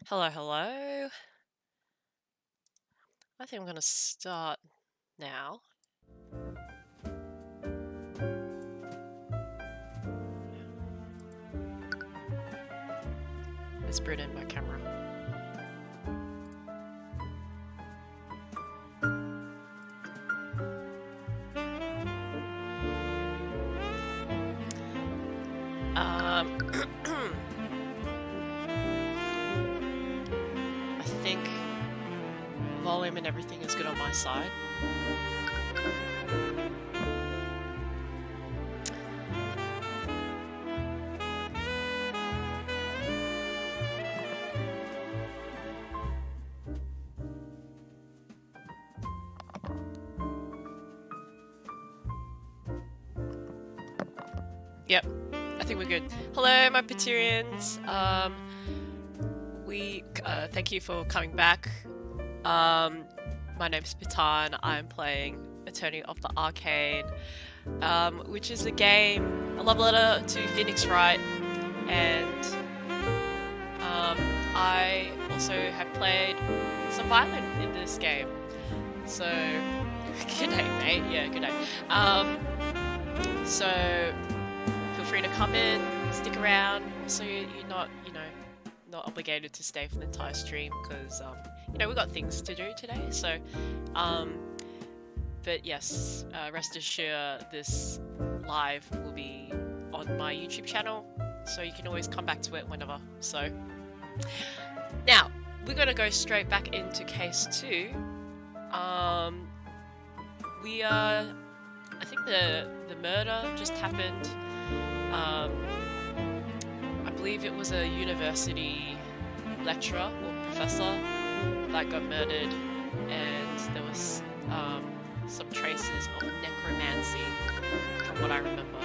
Hello, hello. I think I'm going to start now. Let's bring in my camera. I think volume and everything is good on my side. Yep, I think we're good. Hello, my Peterians. Thank you for coming back. My name's PitTan. I'm playing Attorney of the Arcane, which is a game, a love letter to Phoenix Wright, and I also have played some violin in this game. So, good day, mate. Yeah, good day. So feel free to come in, stick around. Also, you're not, not obligated to stay for the entire stream because, we've got things to do today. So, but yes, rest assured this live will be on my YouTube channel, so you can always come back to it whenever. So, now we're gonna go straight back into case 2. I think the murder just happened. I believe it was a university lecturer or professor that got murdered, and there was some traces of necromancy from what I remember.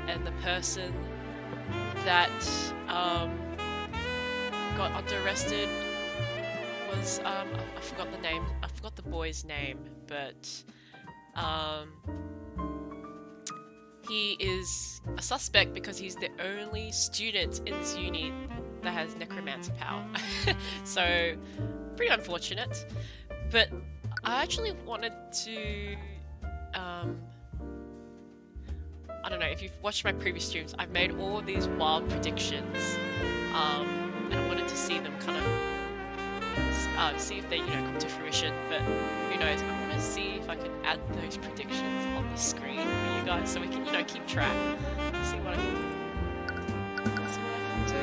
And the person that got under arrested was I forgot the name. I forgot the boy's name, but he is a suspect because he's the only student in this uni that has necromancy power. So, pretty unfortunate. But I actually wanted to, I don't know, if you've watched my previous streams, I've made all of these wild predictions, and I wanted to see them kind of, see if they, come to fruition, but who knows, I want to see if I can add those predictions on the screen for you guys so we can, keep track. Let's see what I can do.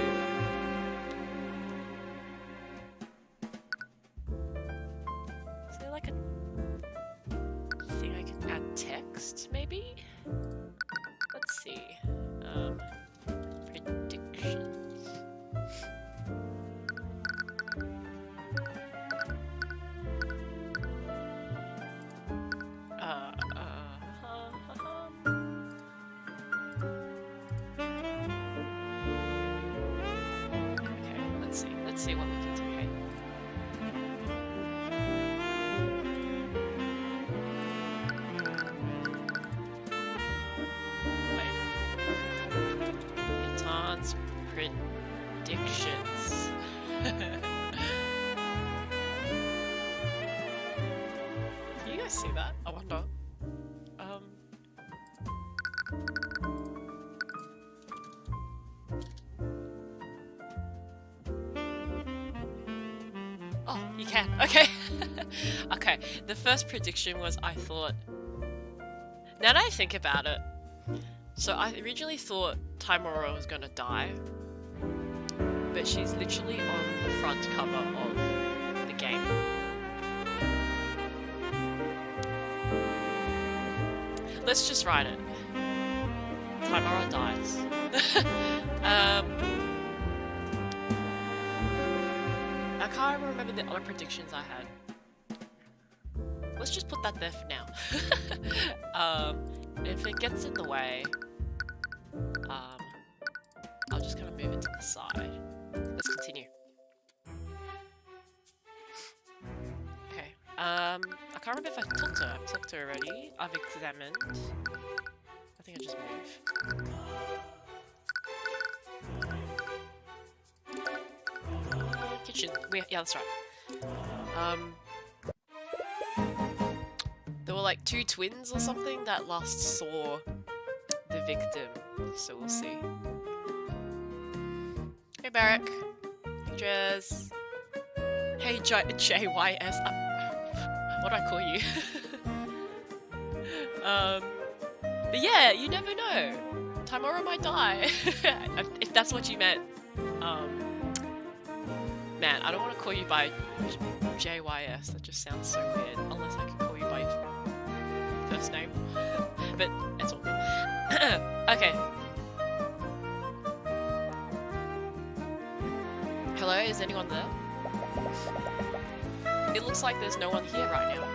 Is there like a thing I can add text, maybe? Let's see. Predictions. Okay, let's see what we can do here. PitTan's predictions. Can you guys see that? I wonder. Oh, you can. Okay. Okay. The first prediction was I thought. Now that I think about it, so I originally thought Timora was gonna die, but she's literally on the front cover of the game. Let's just write it. Timora dies. I can't remember the other predictions I had. Let's just put that there for now. If it gets in the way, I'll just kind of move it to the side. Let's continue. Okay. I can't remember if I talked to her. I've talked to her already. I've examined. I think I just move. Can you mentioned. Yeah, that's right. There were like 2 twins or something that last saw the victim, so we'll see. Hey Barrack. Hey Jez. Hey JYS. What do I call you? But yeah, you never know. Tomorrow might die. If that's what you meant. Man, I don't want to call you by JYS. That just sounds so weird. Unless I can call you by your first name. But it's all good. Okay. Hello, is anyone there? It looks like there's no one here right now.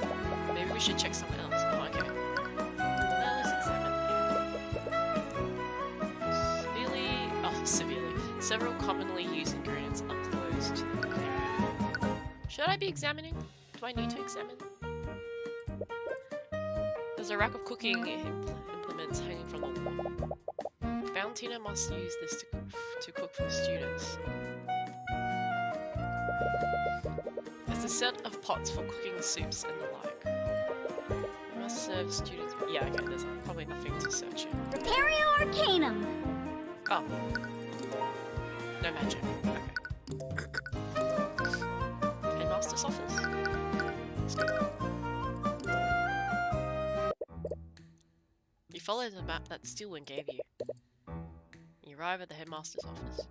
Maybe we should check somewhere else. Oh, okay. Now let's examine. Severely. Several commonly used ingredients are closed to the cooking area. Should I be examining? Do I need to examine? There's a rack of cooking implements hanging from the wall. Valentina must use this to cook for the students. There's a set of pots for cooking soups and the like. You must serve students. Yeah, okay, there's probably nothing to search here. Prepario Arcanum! Oh. No magic. Okay. Headmaster's office? Let's go. You follow the map that Steelwind gave you. You arrive at the headmaster's office.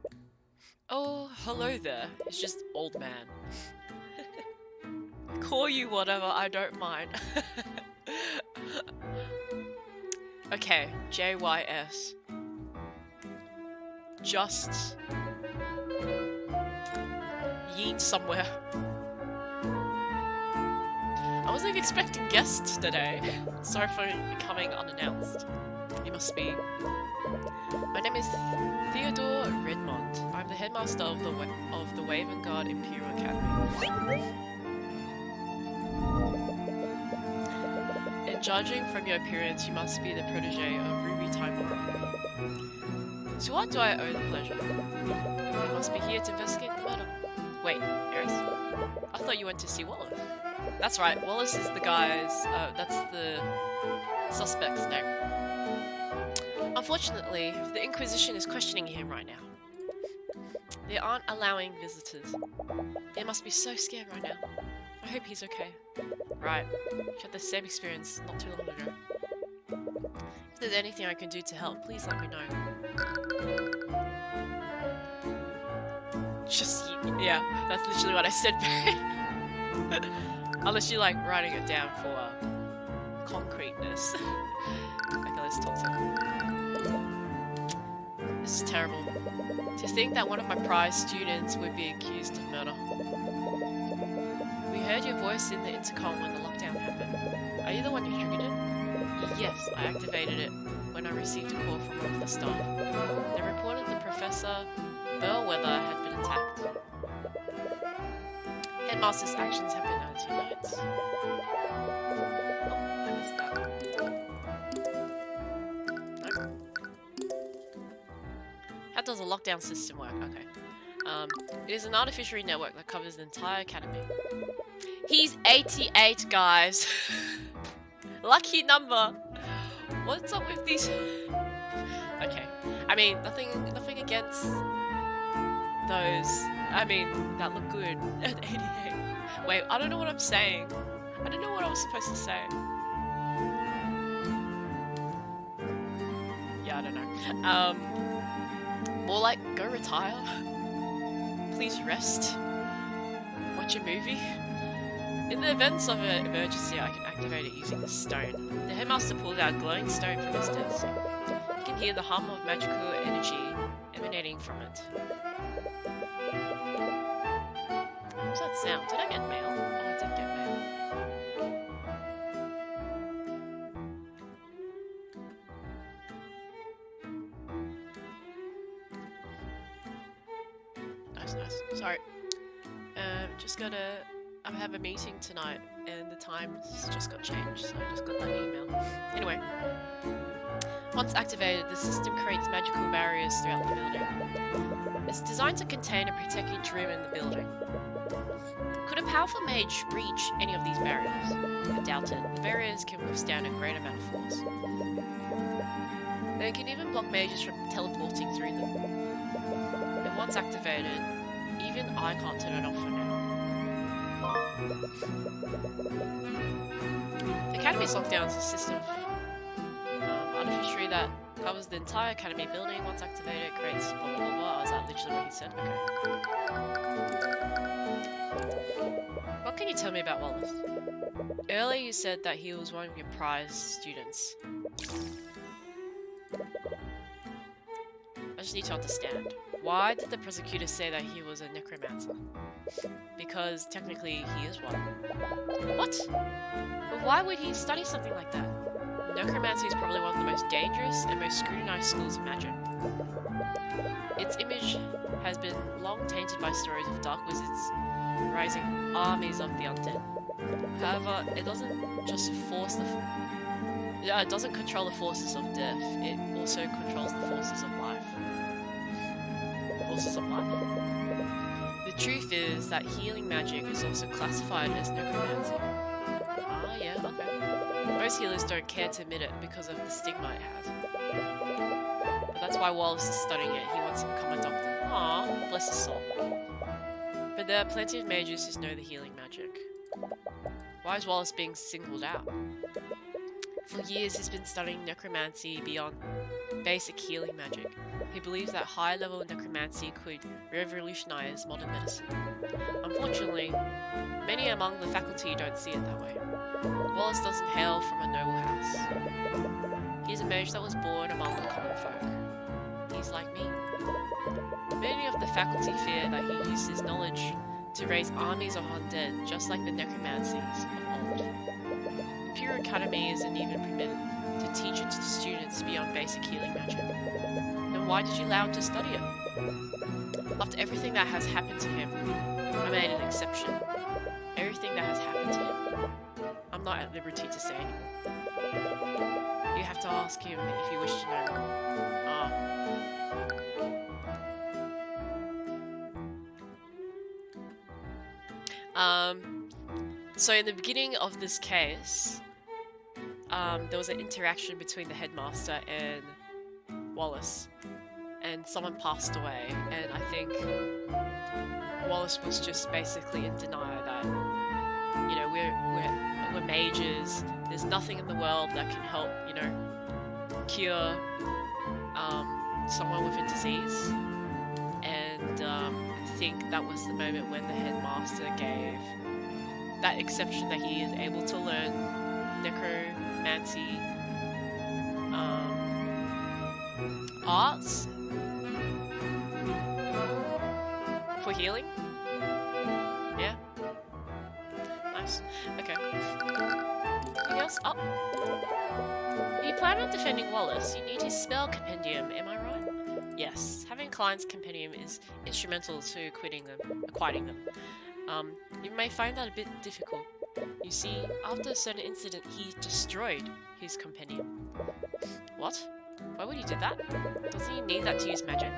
Oh, hello there. It's just old man. Call you whatever, I don't mind. Okay, JYS. Just yeet somewhere. I wasn't expecting guests today. Sorry for coming unannounced. You must be. My name is Theodore Redmond. I'm the headmaster of the Waven Guard Imperial Academy. And judging from your appearance, you must be the protege of Ruby Timora. To what do I owe the pleasure? You must be here to investigate the murder. Wait, Eris? I thought you went to see Wallace. That's right, Wallace is the guy's, that's the suspect's name. Unfortunately, the Inquisition is questioning him right now. They aren't allowing visitors. They must be so scared right now. I hope he's okay. Right, she had the same experience not too long ago. If there's anything I can do to help, please let me know. Just, yeah, that's literally what I said. Unless you're like writing it down for concreteness. Okay, let's talk to him. This is terrible. To think that one of my prize students would be accused of murder. We heard your voice in the intercom when the lockdown happened. Are you the one who triggered it? Yes, I activated it when I received a call from one of the staff. They reported that Professor Bellwether had been attacked. Headmaster's actions have been added to your notes. Oh, I missed that. No. How does a lockdown system work? Okay. It is an artificial network that covers the entire academy. He's 88, guys. Lucky number. What's up with these? Okay. I mean, nothing against those. I mean, that look good at 88. Wait, I don't know what I'm saying. I don't know what I was supposed to say. Yeah, I don't know. More like, go retire. Please rest. Watch a movie. In the events of an emergency, I can activate it using the stone. The headmaster pulled out a glowing stone from his desk. You can hear the hum of magical energy emanating from it. What was that sound? Did I get mail? Oh, I did get mail. Nice. Sorry. Just gotta I have a meeting tonight and the time's just got changed, so I just got that email. Anyway, once activated, the system creates magical barriers throughout the building. It's designed to contain and protect each room in the building. Could a powerful mage reach any of these barriers? I doubt it. The barriers can withstand a great amount of force. They can even block mages from teleporting through them. And once activated, even I can't turn it off for now. The Academy's lockdown is a system of artificery that covers the entire Academy building. Once activated, it creates blah blah blah. Is that literally what he said? Okay. What can you tell me about Wallace? Earlier you said that he was one of your prize students. I just need to understand. Why did the prosecutor say that he was a necromancer? Because technically he is one. What? But why would he study something like that? Necromancy is probably one of the most dangerous and most scrutinized schools of magic. Its image has been long tainted by stories of dark wizards rising armies of the undead. However, it doesn't just force the... it doesn't control the forces of death, it also controls the forces of life. Forces of life? The truth is that healing magic is also classified as necromancy. Ah, yeah, okay. Most healers don't care to admit it because of the stigma it has. But that's why Wallace is studying it. He wants to become a doctor. Aww, bless his soul. But there are plenty of mages who know the healing magic. Why is Wallace being singled out? For years he's been studying necromancy beyond basic healing magic. He believes that high-level necromancy could revolutionize modern medicine. Unfortunately, many among the faculty don't see it that way. Wallace doesn't hail from a noble house. He's a mage that was born among the common folk. He's like me. Many of the faculty fear that he used his knowledge to raise armies of undead, just like the necromancies of old. Pure Academy isn't even permitted to teach it to students beyond basic healing magic. Then why did you allow him to study it? After everything that has happened to him, I made an exception. Everything that has happened to him, I'm not at liberty to say anymore. You have to ask him if you wish to know more. So in the beginning of this case, there was an interaction between the headmaster and Wallace, and someone passed away, and I think Wallace was just basically in denial that, you know, we're mages, there's nothing in the world that can help, you know, cure someone with a disease, and I think that was the moment when the headmaster gave that exception that he is able to learn necromancy arts for healing. Yeah. Nice. Okay. Anything else? Oh. You plan on defending Wallace, you need his spell compendium, am I right? Yes. Having Klein's compendium is instrumental to acquiring them. You may find that a bit difficult. You see, after a certain incident, he destroyed his compendium. What? Why would he do that? Doesn't he need that to use magic?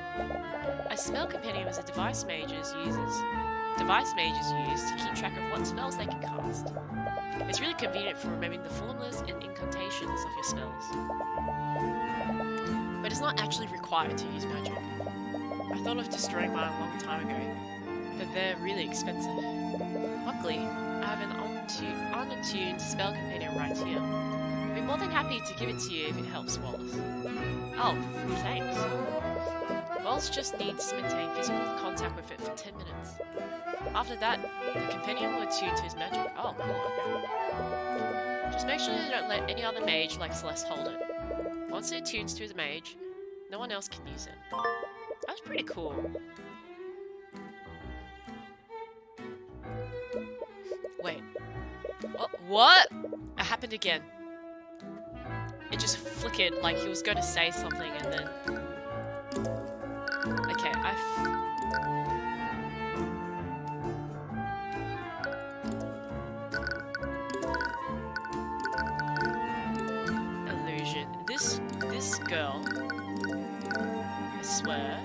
A spell compendium is a device mages use to keep track of what spells they can cast. It's really convenient for remembering the formulas and incantations of your spells. But it's not actually required to use magic. I thought of destroying mine a long time ago, but they're really expensive. Luckily, I have an unattuned spell compendium right here. I'd be more than happy to give it to you if it helps, Wallace. Oh, thanks. Wallace just needs to maintain physical contact with it for 10 minutes. After that, the compendium will attune to his magic. Oh, cool, okay. Just make sure you don't let any other mage like Celeste hold it. Once it attunes to his mage, no one else can use it. That was pretty cool. Wait. Oh, what? It happened again. It just flickered like he was going to say something and then... Okay, girl. I swear.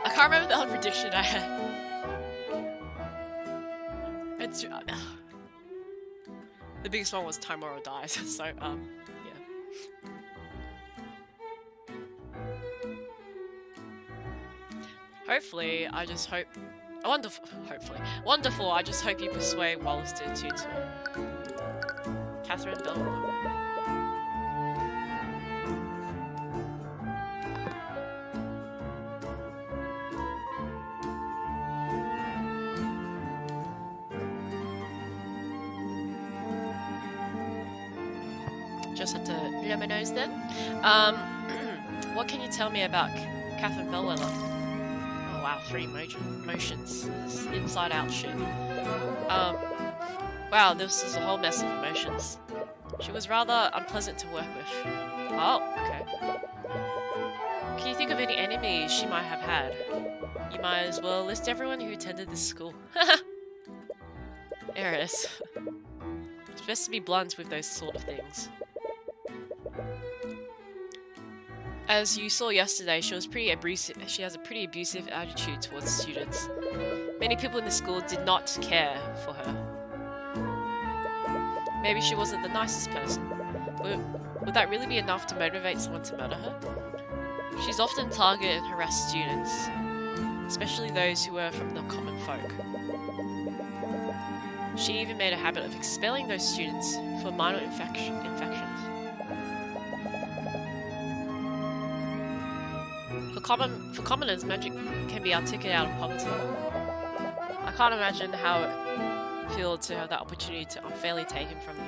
I can't remember the other prediction I had. It's the biggest one was Tomorrow dies. So yeah. Hopefully, I just hope. Wonderful. Hopefully, wonderful. I just hope you persuade Wallace to tune to it. Catherine Bell. Just had to blow my nose then. What can you tell me about Catherine Bellwether? Oh wow, 3 emotions. This inside out shit. Wow, this is a whole mess of emotions. She was rather unpleasant to work with. Oh, okay. Can you think of any enemies she might have had? You might as well list everyone who attended this school. There it is. It's best to be blunt with those sort of things. As you saw yesterday, she was pretty abusive. She has a pretty abusive attitude towards students. Many people in the school did not care for her. Maybe she wasn't the nicest person. Would that really be enough to motivate someone to murder her? She's often targeted and harassed students, especially those who were from the common folk. She even made a habit of expelling those students for minor infections. For commoners, magic can be our ticket out of poverty. I can't imagine how it feels to have that opportunity to unfairly taken from you.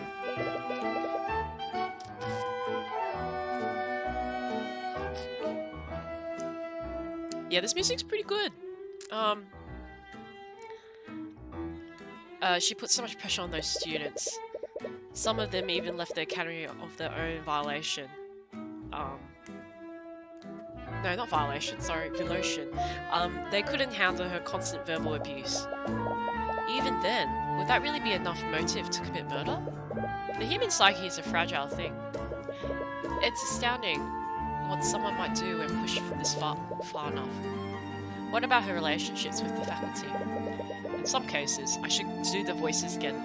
Yeah, this music's pretty good. She put so much pressure on those students. Some of them even left the academy of their own violation. No, not violation, sorry, violation. They couldn't handle her constant verbal abuse. Even then, would that really be enough motive to commit murder? The human psyche is a fragile thing. It's astounding what someone might do when pushed this far enough. What about her relationships with the faculty? In some cases, I should do the voices again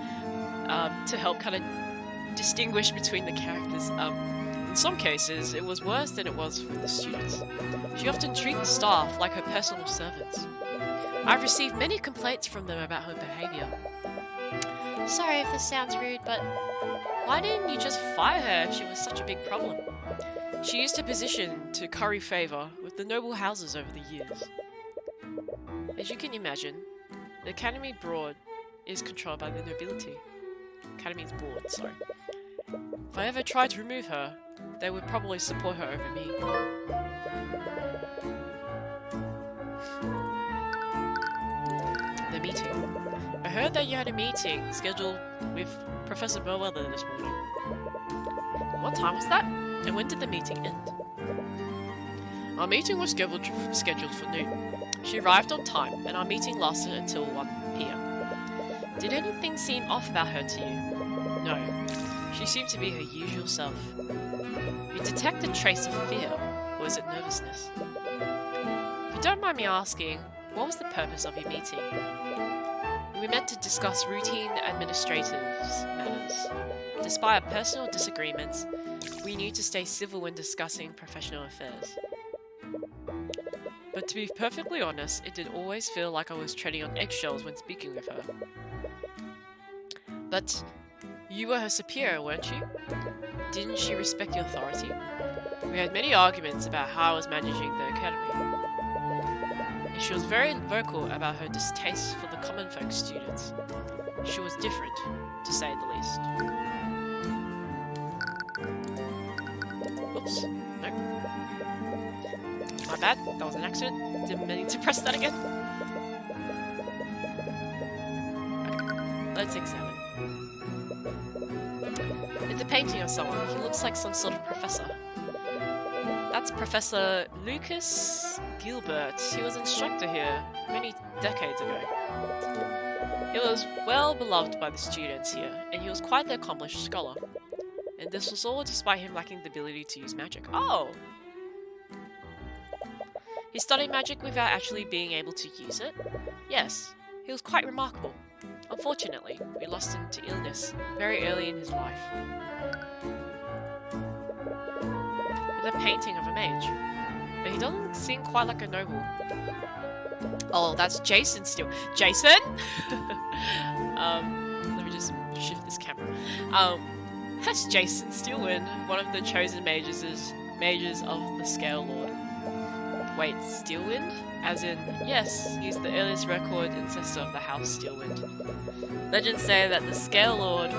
to help kind of distinguish between the characters. In some cases, it was worse than it was with the students. She often treated staff like her personal servants. I've received many complaints from them about her behaviour. Sorry if this sounds rude, but why didn't you just fire her if she was such a big problem? She used her position to curry favour with the noble houses over the years. As you can imagine, the Academy Board is controlled by the nobility. Academy's board, sorry. If I ever tried to remove her, they would probably support her over me. The meeting. I heard that you had a meeting scheduled with Professor Bellwether this morning. What time was that? And when did the meeting end? Our meeting was scheduled for noon. She arrived on time, and our meeting lasted until 1 PM. Did anything seem off about her to you? No. She seemed to be her usual self. You detect a trace of fear, or is it nervousness? If you don't mind me asking, what was the purpose of your meeting? We met to discuss routine administrative matters. Despite our personal disagreements, we knew to stay civil when discussing professional affairs. But to be perfectly honest, it did always feel like I was treading on eggshells when speaking with her. But you were her superior, weren't you? Didn't she respect your authority? We had many arguments about how I was managing the academy. And she was very vocal about her distaste for the common folk students. She was different, to say the least. Oops, no. My bad, that was an accident. Didn't mean to press that again. Okay, let's examine. painting of someone. He looks like some sort of professor. That's Professor Lucas Gilbert. He was instructor here many decades ago. He was well beloved by the students here, and he was quite the accomplished scholar. And this was all despite him lacking the ability to use magic. Oh! He studied magic without actually being able to use it? Yes, he was quite remarkable. Unfortunately, we lost him to illness very early in his life. With a painting of a mage. But he doesn't seem quite like a noble. Oh, that's Jason still. Jason? Let me just shift this camera. That's Jason Steelwind, one of the chosen mages of the Scale Lord. Wait, Steelwind? As in, yes, he's the earliest record ancestor of the House Steelwind. Legends say that the Scale Lord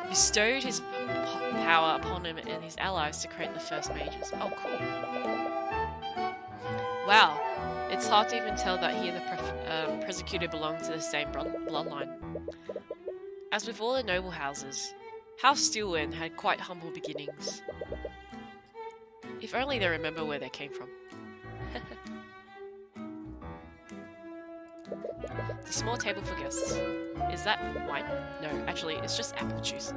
bestowed his power upon him and his allies to create the first mages. Oh, cool. Wow, it's hard to even tell that he and the Prosecutor belong to the same bloodline. As with all the noble houses, House Steelwind had quite humble beginnings. If only they remember where they came from. The small table for guests. Is that wine? No, actually, it's just apple juice.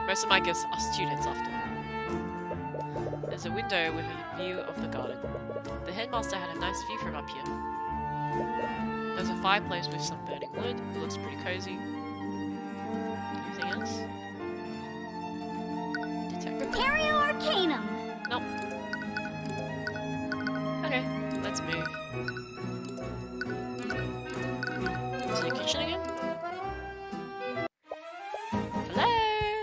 Most of my guests are students after all. There's a window with a view of the garden. The headmaster had a nice view from up here. There's a fireplace with some burning wood. It looks pretty cozy. Anything else? Prepario Arcanum! Nope. Okay, let's move. To the kitchen again? Hello?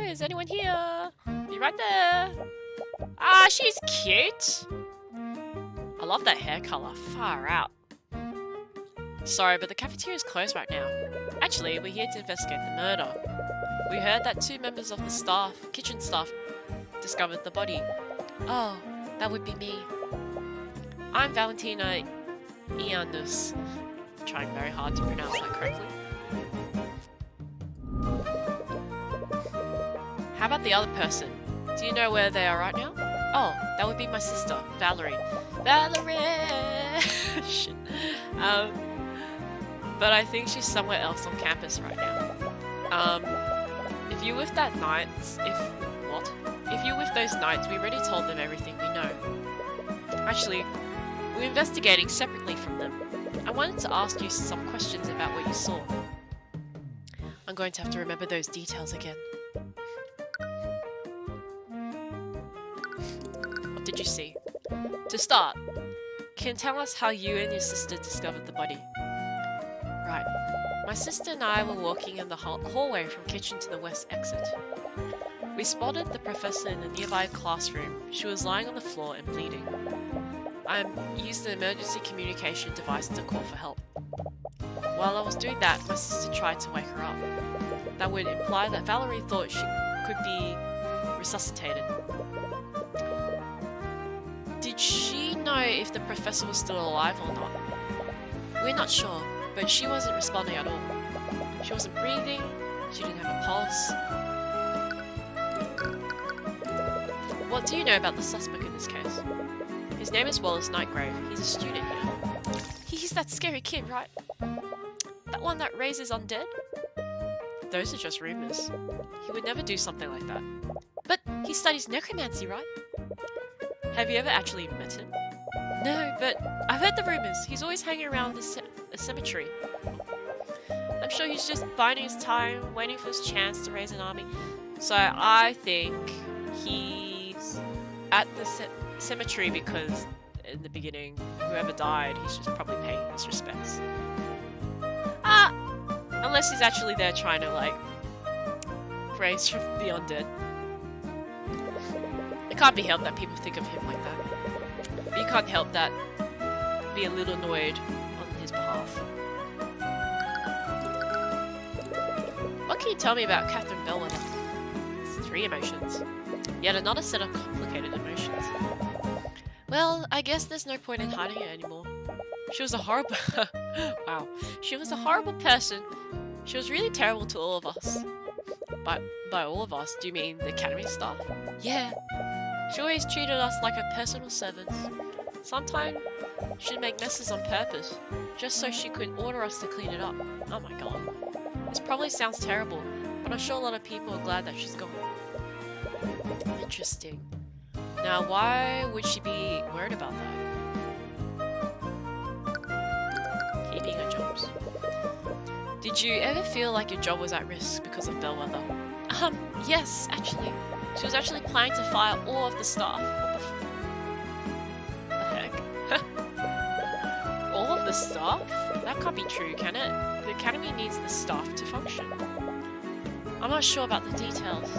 Is anyone here? Be right there! Ah, she's cute! I love that hair color. Far out. Sorry, but the cafeteria is closed right now. Actually, we're here to investigate the murder. We heard that 2 members of the kitchen staff, discovered the body. Oh, that would be me. I'm Valentina Ianus. Trying very hard to pronounce that correctly. How about the other person? Do you know where they are right now? Oh, that would be my sister, Valerie. Valerie! Shit. But I think she's somewhere else on campus right now. If you're with that knights, If you're with those knights, we already told them everything we know. Actually, we're investigating separately from them. I wanted to ask you some questions about what you saw. I'm going to have to remember those details again. What did you see? To start, can you tell us how you and your sister discovered the body? Right. My sister and I were walking in the hallway from kitchen to the west exit. We spotted the professor in the nearby classroom. She was lying on the floor and bleeding. I used an emergency communication device to call for help. While I was doing that, my sister tried to wake her up. That would imply that Valerie thought she could be resuscitated. Did she know if the professor was still alive or not? We're not sure, but she wasn't responding at all. She wasn't breathing, she didn't have a pulse. What do you know about the suspect in this case? His name is Wallace Nightgrave. He's a student here. He's that scary kid, right? That one that raises undead? Those are just rumors. He would never do something like that. But he studies necromancy, right? Have you ever actually met him? No, but I've heard the rumors. He's always hanging around the cemetery. I'm sure he's just biding his time, waiting for his chance to raise an army. So I think he's at the cemetery because in the beginning, whoever died, he's just probably paying his respects. Unless he's actually there trying to, like, raise from the undead. It can't be helped that people think of him like that. But you can't help that be a little annoyed on his behalf. What can you tell me about Catherine Bellwether? 3 emotions. Yet another set of complicated emotions. Well, I guess there's no point in hiding it anymore. She was a horrible... wow. She was a horrible person. She was really terrible to all of us. But by all of us. Do you mean the academy staff? Yeah. She always treated us like her personal servants. Sometimes she'd make messes on purpose, just so she could order us to clean it up. Oh my god. This probably sounds terrible, but I'm sure a lot of people are glad that she's gone. Interesting. Now, why would she be worried about that? Keeping her jobs. Did you ever feel like your job was at risk because of Bellwether? Yes, actually. She was actually planning to fire all of the staff. What the heck? All of the staff? That can't be true, can it? The academy needs the staff to function. I'm not sure about the details.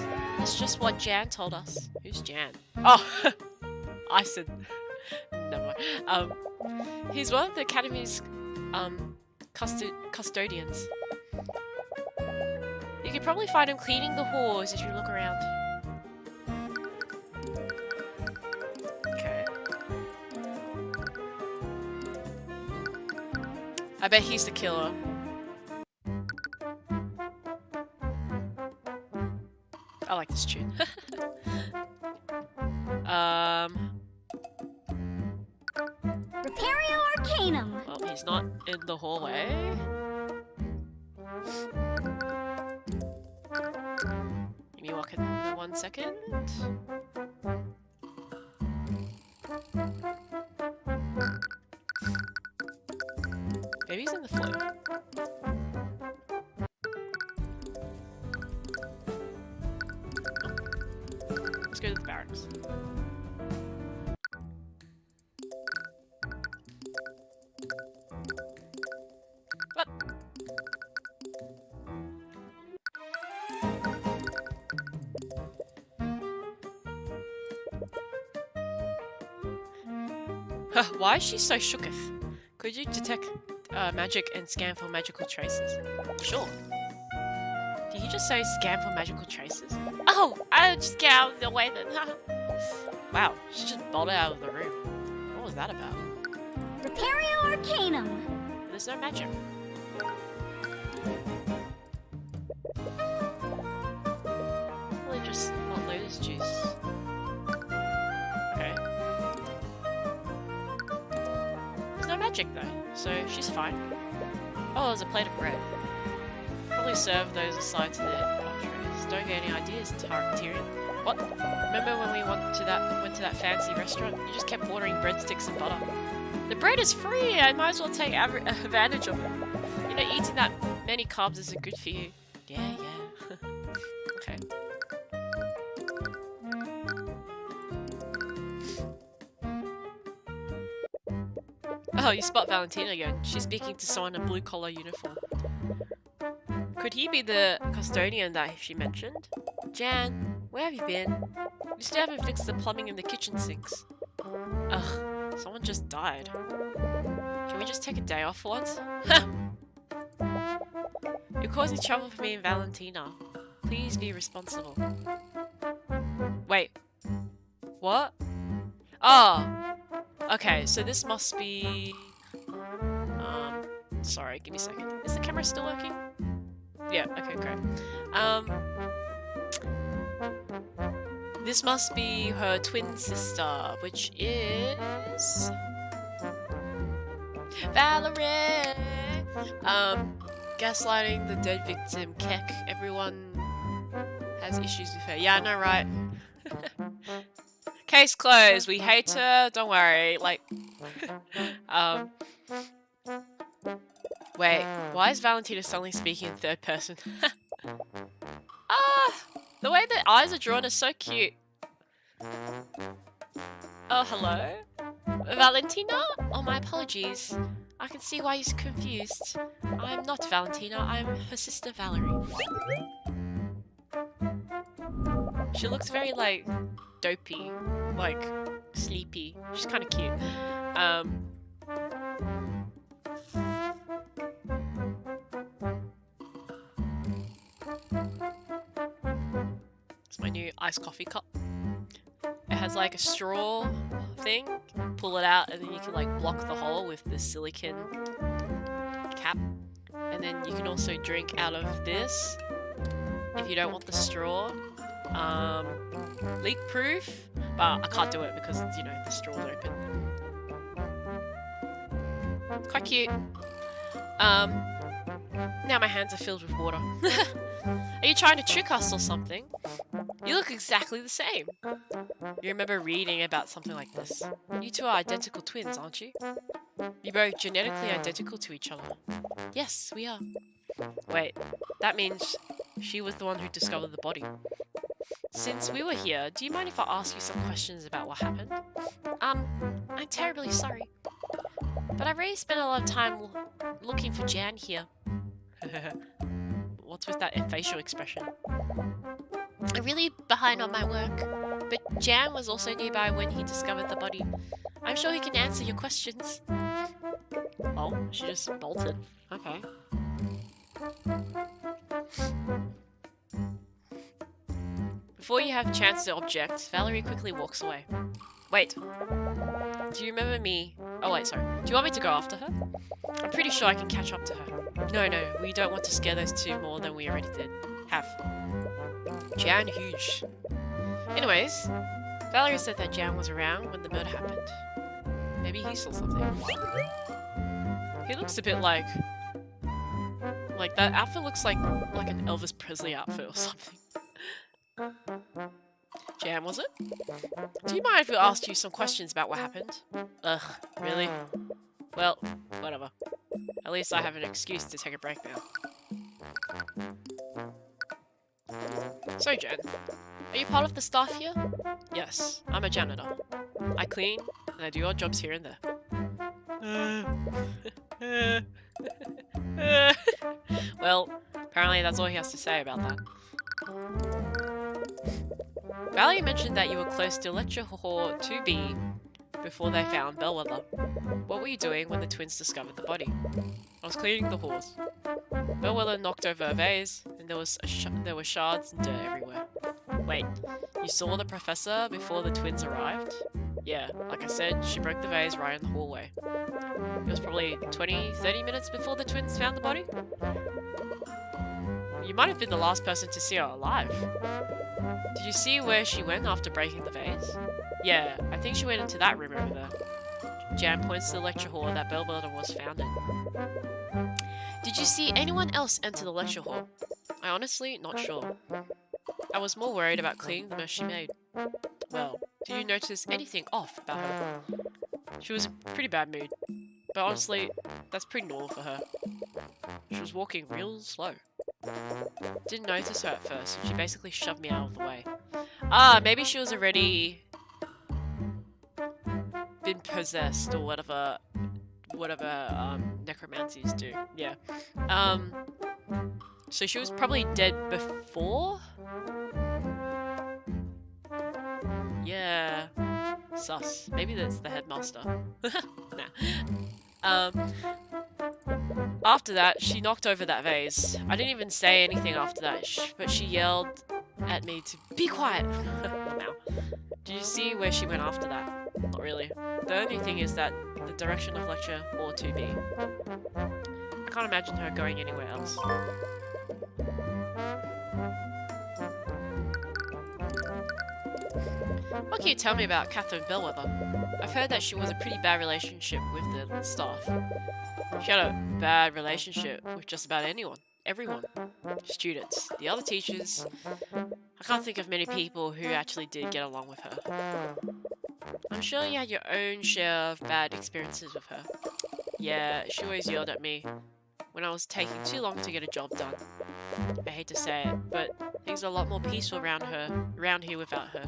It's just what Jan told us. Who's Jan? Oh! I said... Never mind. He's one of the academy's custodians. You can probably find him cleaning the halls if you look around. Okay. I bet he's the killer. I like this tune. Repario Arcanum. Well, he's not in the hallway. Give me 1 second. Maybe he's in the floor. Let's go to the barracks. What? Why is she so shooketh? Could you detect magic and scan for magical traces? Sure. Did he just say scan for magical traces? Oh! I just get out of the way then. Wow, she just bolted out of the room. What was that about? Repario Arcanum. There's no magic. Probably just not lotus juice. Okay. There's no magic though, so she's fine. Oh, there's a plate of bread. Probably serve those aside to the entrees. Don't get any ideas, Tyrion. What? Remember when we went to that fancy restaurant? You just kept ordering breadsticks and butter. The bread is free! I might as well take advantage of it. You know, eating that many carbs isn't good for you. Yeah. Okay. Oh, you spot Valentina again. She's speaking to someone in a blue-collar uniform. Could he be the custodian that she mentioned? Jan, where have you been? You still haven't fixed the plumbing in the kitchen sinks. Ugh, someone just died. Can we just take a day off for once? You're causing trouble for me and Valentina. Please be responsible. Wait. What? Oh! Okay, so this must be... sorry, give me a second. Is the camera still working? Yeah, okay, great. This must be her twin sister, which is... Valerie! Gaslighting the dead victim, Keck. Everyone has issues with her. Yeah, I know, right? Case closed. We hate her. Don't worry. Like, wait. Why is Valentina suddenly speaking in third person? The way the eyes are drawn is so cute. Oh, hello? Valentina? Oh, my apologies. I can see why you're confused. I'm not Valentina. I'm her sister Valerie. She looks very, like, dopey. Like, sleepy. She's kind of cute. It's my new iced coffee cup. It has like a straw thing. Pull it out and then you can like block the hole with the silicone cap. And then you can also drink out of this. if you don't want the straw. Leak proof, but I can't do it because it's, you know, the straw's open. Quite cute. Now my hands are filled with water. Are you trying to trick us or something? You look exactly the same. You remember reading about something like this. You two are identical twins, aren't you? You're both genetically identical to each other. Yes, we are. Wait, that means she was the one who discovered the body. Since we were here, do you mind if I ask you some questions about what happened? I'm terribly sorry. But I've already spent a lot of time looking for Jan here. What's with that facial expression? I'm really behind on my work, but Jan was also nearby when he discovered the body. I'm sure he can answer your questions. Oh, she just bolted. Okay. Before you have a chance to object, Valerie quickly walks away. Wait. Do you remember me? Oh wait, sorry. Do you want me to go after her? I'm pretty sure I can catch up to her. No, we don't want to scare those two more than we already did. Have. Jan huge. Anyways, Valerie said that Jan was around when the murder happened. Maybe he saw something. He looks a bit like that outfit looks like an Elvis Presley outfit or something. Jan, was it? Do you mind if we asked you some questions about what happened? Ugh, really? Well, whatever. At least I have an excuse to take a break now. So, Jan, are you part of the staff here? Yes, I'm a janitor. I clean, and I do odd jobs here and there. Well, apparently that's all he has to say about that. Valerie mentioned that you were close to Lecture Hall 2B before they found Bellwether. What were you doing when the twins discovered the body? I was cleaning the halls. Bellwether knocked over a vase, and there were shards and dirt everywhere. Wait, you saw the professor before the twins arrived? Yeah, like I said, she broke the vase right in the hallway. It was probably 20-30 minutes before the twins found the body? You might have been the last person to see her alive. Did you see where she went after breaking the vase? Yeah, I think she went into that room over there. Jan points to the lecture hall that Bellwether was found in. Did you see anyone else enter the lecture hall? I honestly not sure. I was more worried about cleaning the mess she made. Well, did you notice anything off about her? She was in a pretty bad mood. But honestly, that's pretty normal for her. She was walking real slow. Didn't notice her at first, and she basically shoved me out of the way. Ah, maybe she was already been possessed or whatever necromancies do. Yeah. So she was probably dead before? Yeah. Sus. Maybe that's the headmaster. Nah. After that, she knocked over that vase. I didn't even say anything after that, but she yelled at me to be quiet. Now, did you see where she went after that? Not really. The only thing is that the direction of lecture hall 2B. I can't imagine her going anywhere else. What can you tell me about Catherine Bellwether? I've heard that she was a pretty bad relationship with the staff. She had a bad relationship with just about everyone. Students, the other teachers. I can't think of many people who actually did get along with her. I'm sure you had your own share of bad experiences with her. Yeah, she always yelled at me when I was taking too long to get a job done. I hate to say it, but things are a lot more peaceful around here without her.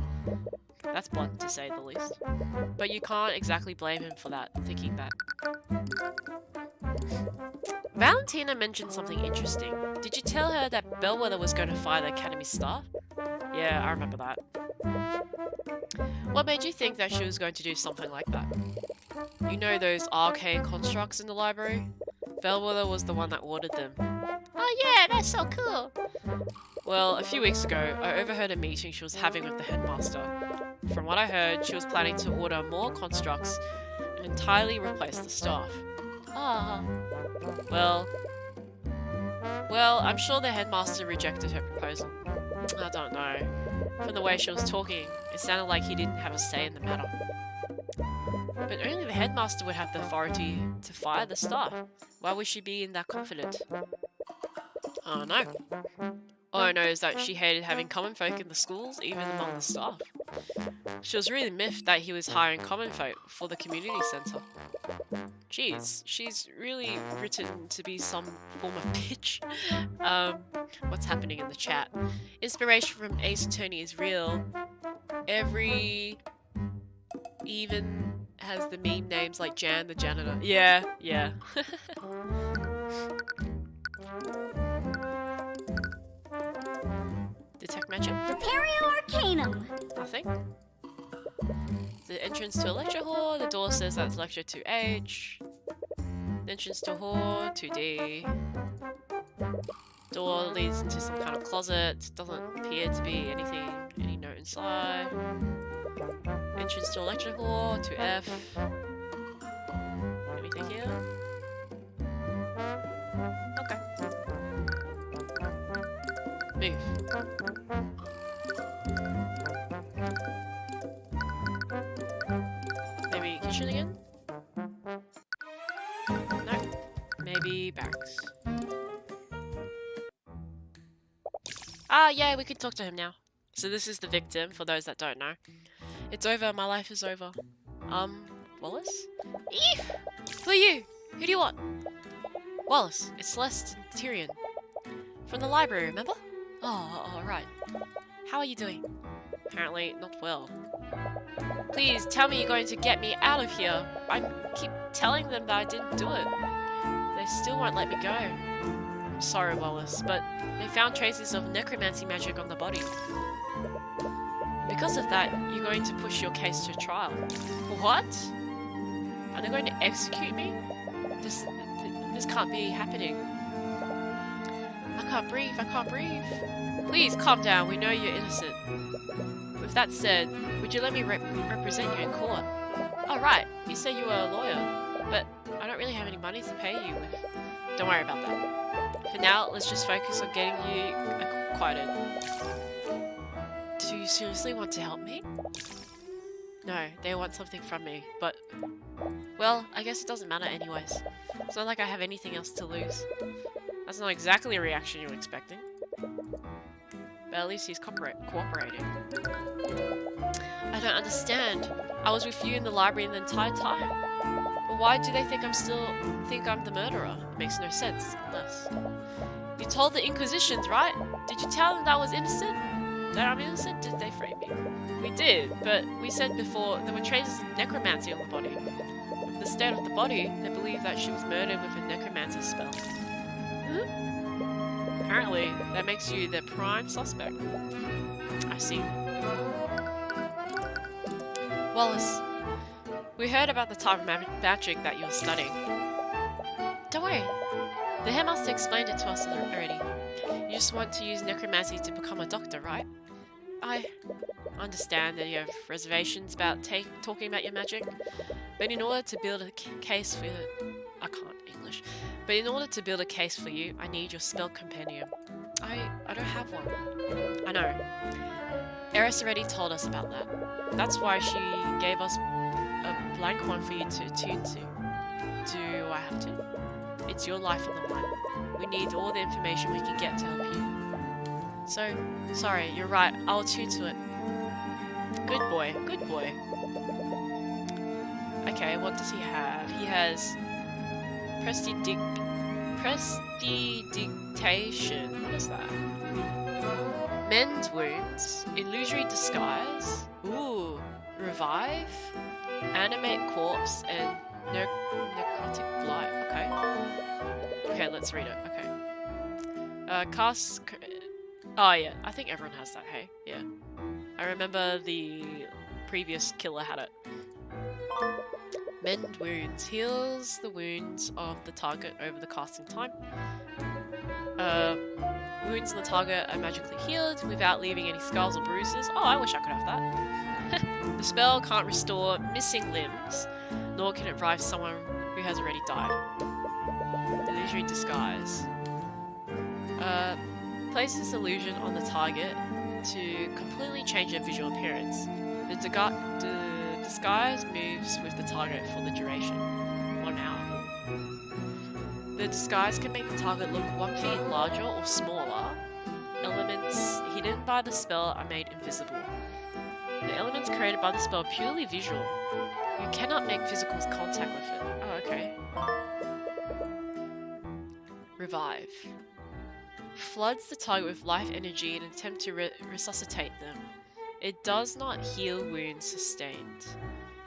That's blunt to say the least. But you can't exactly blame him for that, thinking that. Valentina mentioned something interesting. Did you tell her that Bellwether was going to fire the academy staff? Yeah, I remember that. What made you think that she was going to do something like that? You know those arcane constructs in the library? Bellwether was the one that ordered them. Oh yeah, that's so cool! Well, a few weeks ago, I overheard a meeting she was having with the headmaster. From what I heard, she was planning to order more constructs and entirely replace the staff. Ah. Well, Well, I'm sure the headmaster rejected her proposal. I don't know. From the way she was talking, it sounded like he didn't have a say in the matter. But only the headmaster would have the authority to fire the staff. Why would she be in that confident? Oh no. All I know is that she hated having common folk in the schools, even among the staff. She was really miffed that he was hiring common folk for the community centre. Jeez, she's really written to be some form of bitch. What's happening in the chat? Inspiration from Ace Attorney is real. Every even has the meme names like Jan the janitor. Yeah. Detect magic? Repario Arcanum. Nothing. The entrance to a lecture hall. The door says that's lecture 2H. The entrance to hall 2D. Door leads into some kind of closet. Doesn't appear to be anything, any note inside. Entrance to a lecture hall 2F. Anything here? Okay. Move. Maybe kitchen again? No. Maybe barracks. Ah, yeah, we can talk to him now. So this is the victim, for those that don't know. It's over, my life is over. Wallace? Eef! Who are you? Who do you want? Wallace, it's Celeste and Tyrion. From the library, remember? Oh, right. How are you doing? Apparently not well. Please, tell me you're going to get me out of here. I keep telling them that I didn't do it. They still won't let me go. I'm sorry, Wallace, but they found traces of necromancy magic on the body. Because of that, you're going to push your case to trial. What? Are they going to execute me? This can't be happening. I can't breathe. Please, calm down. We know you're innocent. With that said, would you let me represent you in court? Oh, right. You said you were a lawyer, but I don't really have any money to pay you with. Don't worry about that. For now, let's just focus on getting you acquitted. Do you seriously want to help me? No, they want something from me, but... Well, I guess it doesn't matter anyways. It's not like I have anything else to lose. That's not exactly a reaction you were expecting. But at least he's cooperating. I don't understand. I was with you in the library the entire time. But why do they think I'm the murderer? It makes no sense, unless... You told the Inquisitions, right? Did you tell them that I was innocent? That I'm innocent? Did they frame me? We did, but we said before there were traces of necromancy on the body. With the state of the body, they believe that she was murdered with a necromancy spell. Apparently, that makes you the prime suspect. I see. Wallace, we heard about the type of magic that you're studying. Don't worry. The headmaster explained it to us already. You just want to use necromancy to become a doctor, right? I understand that you have reservations about talking about your magic, but in order to build a case for... I can't English. But in order to build a case for you, I need your spell compendium. I don't have one. I know. Eris already told us about that. That's why she gave us a blank one for you to attune to. Do I have to? It's your life on the line. We need all the information we can get to help you. So, sorry, you're right. I'll attune to it. Good boy. Good boy. Okay, what does he have? He has... Prestidigitation. What is that? Mend wounds. Illusory disguise. Ooh. Revive. Animate corpse. And necrotic blight. Okay. Okay, let's read it. Okay. Cast... Oh yeah, I think everyone has that, hey? Yeah. I remember the previous killer had it. Mend wounds. Heals the wounds of the target over the casting time. Wounds on the target are magically healed without leaving any scars or bruises. Oh, I wish I could have that. The spell can't restore missing limbs, nor can it revive someone who has already died. Illusory disguise. Place this illusion on the target to completely change their visual appearance. The disguise moves with the target for the duration, 1 hour. The disguise can make the target look 1 feet larger or smaller. Elements hidden by the spell are made invisible. The elements created by the spell are purely visual. You cannot make physical contact with it. Oh, okay. Revive. Floods the target with life energy in an attempt to resuscitate them. It does not heal wounds sustained.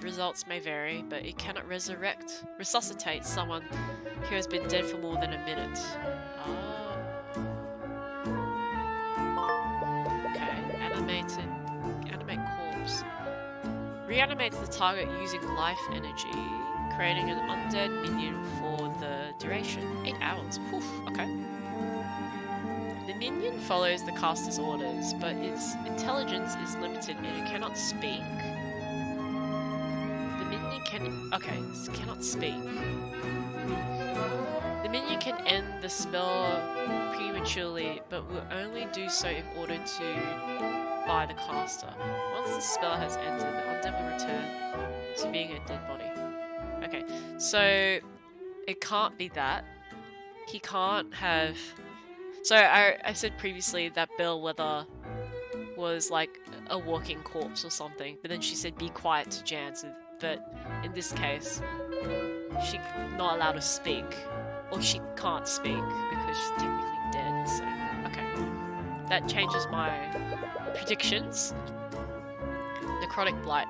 Results may vary, but it cannot resuscitate someone who has been dead for more than a minute. Okay, animate corpse. Reanimates the target using life energy, creating an undead minion for the duration. 8 hours. Whew, okay. The minion follows the caster's orders, but its intelligence is limited and it cannot speak. The minion cannot speak. The minion can end the spell prematurely, but will only do so if ordered to by the caster. Once the spell has ended, the undead will return to being a dead body. Okay, so it can't be that. He can't have... So I said previously that Bellwether was like a walking corpse or something, but then she said be quiet to Jansen. But in this case, she's not allowed to speak, or she can't speak because she's technically dead. So okay, that changes my predictions. Necrotic Blight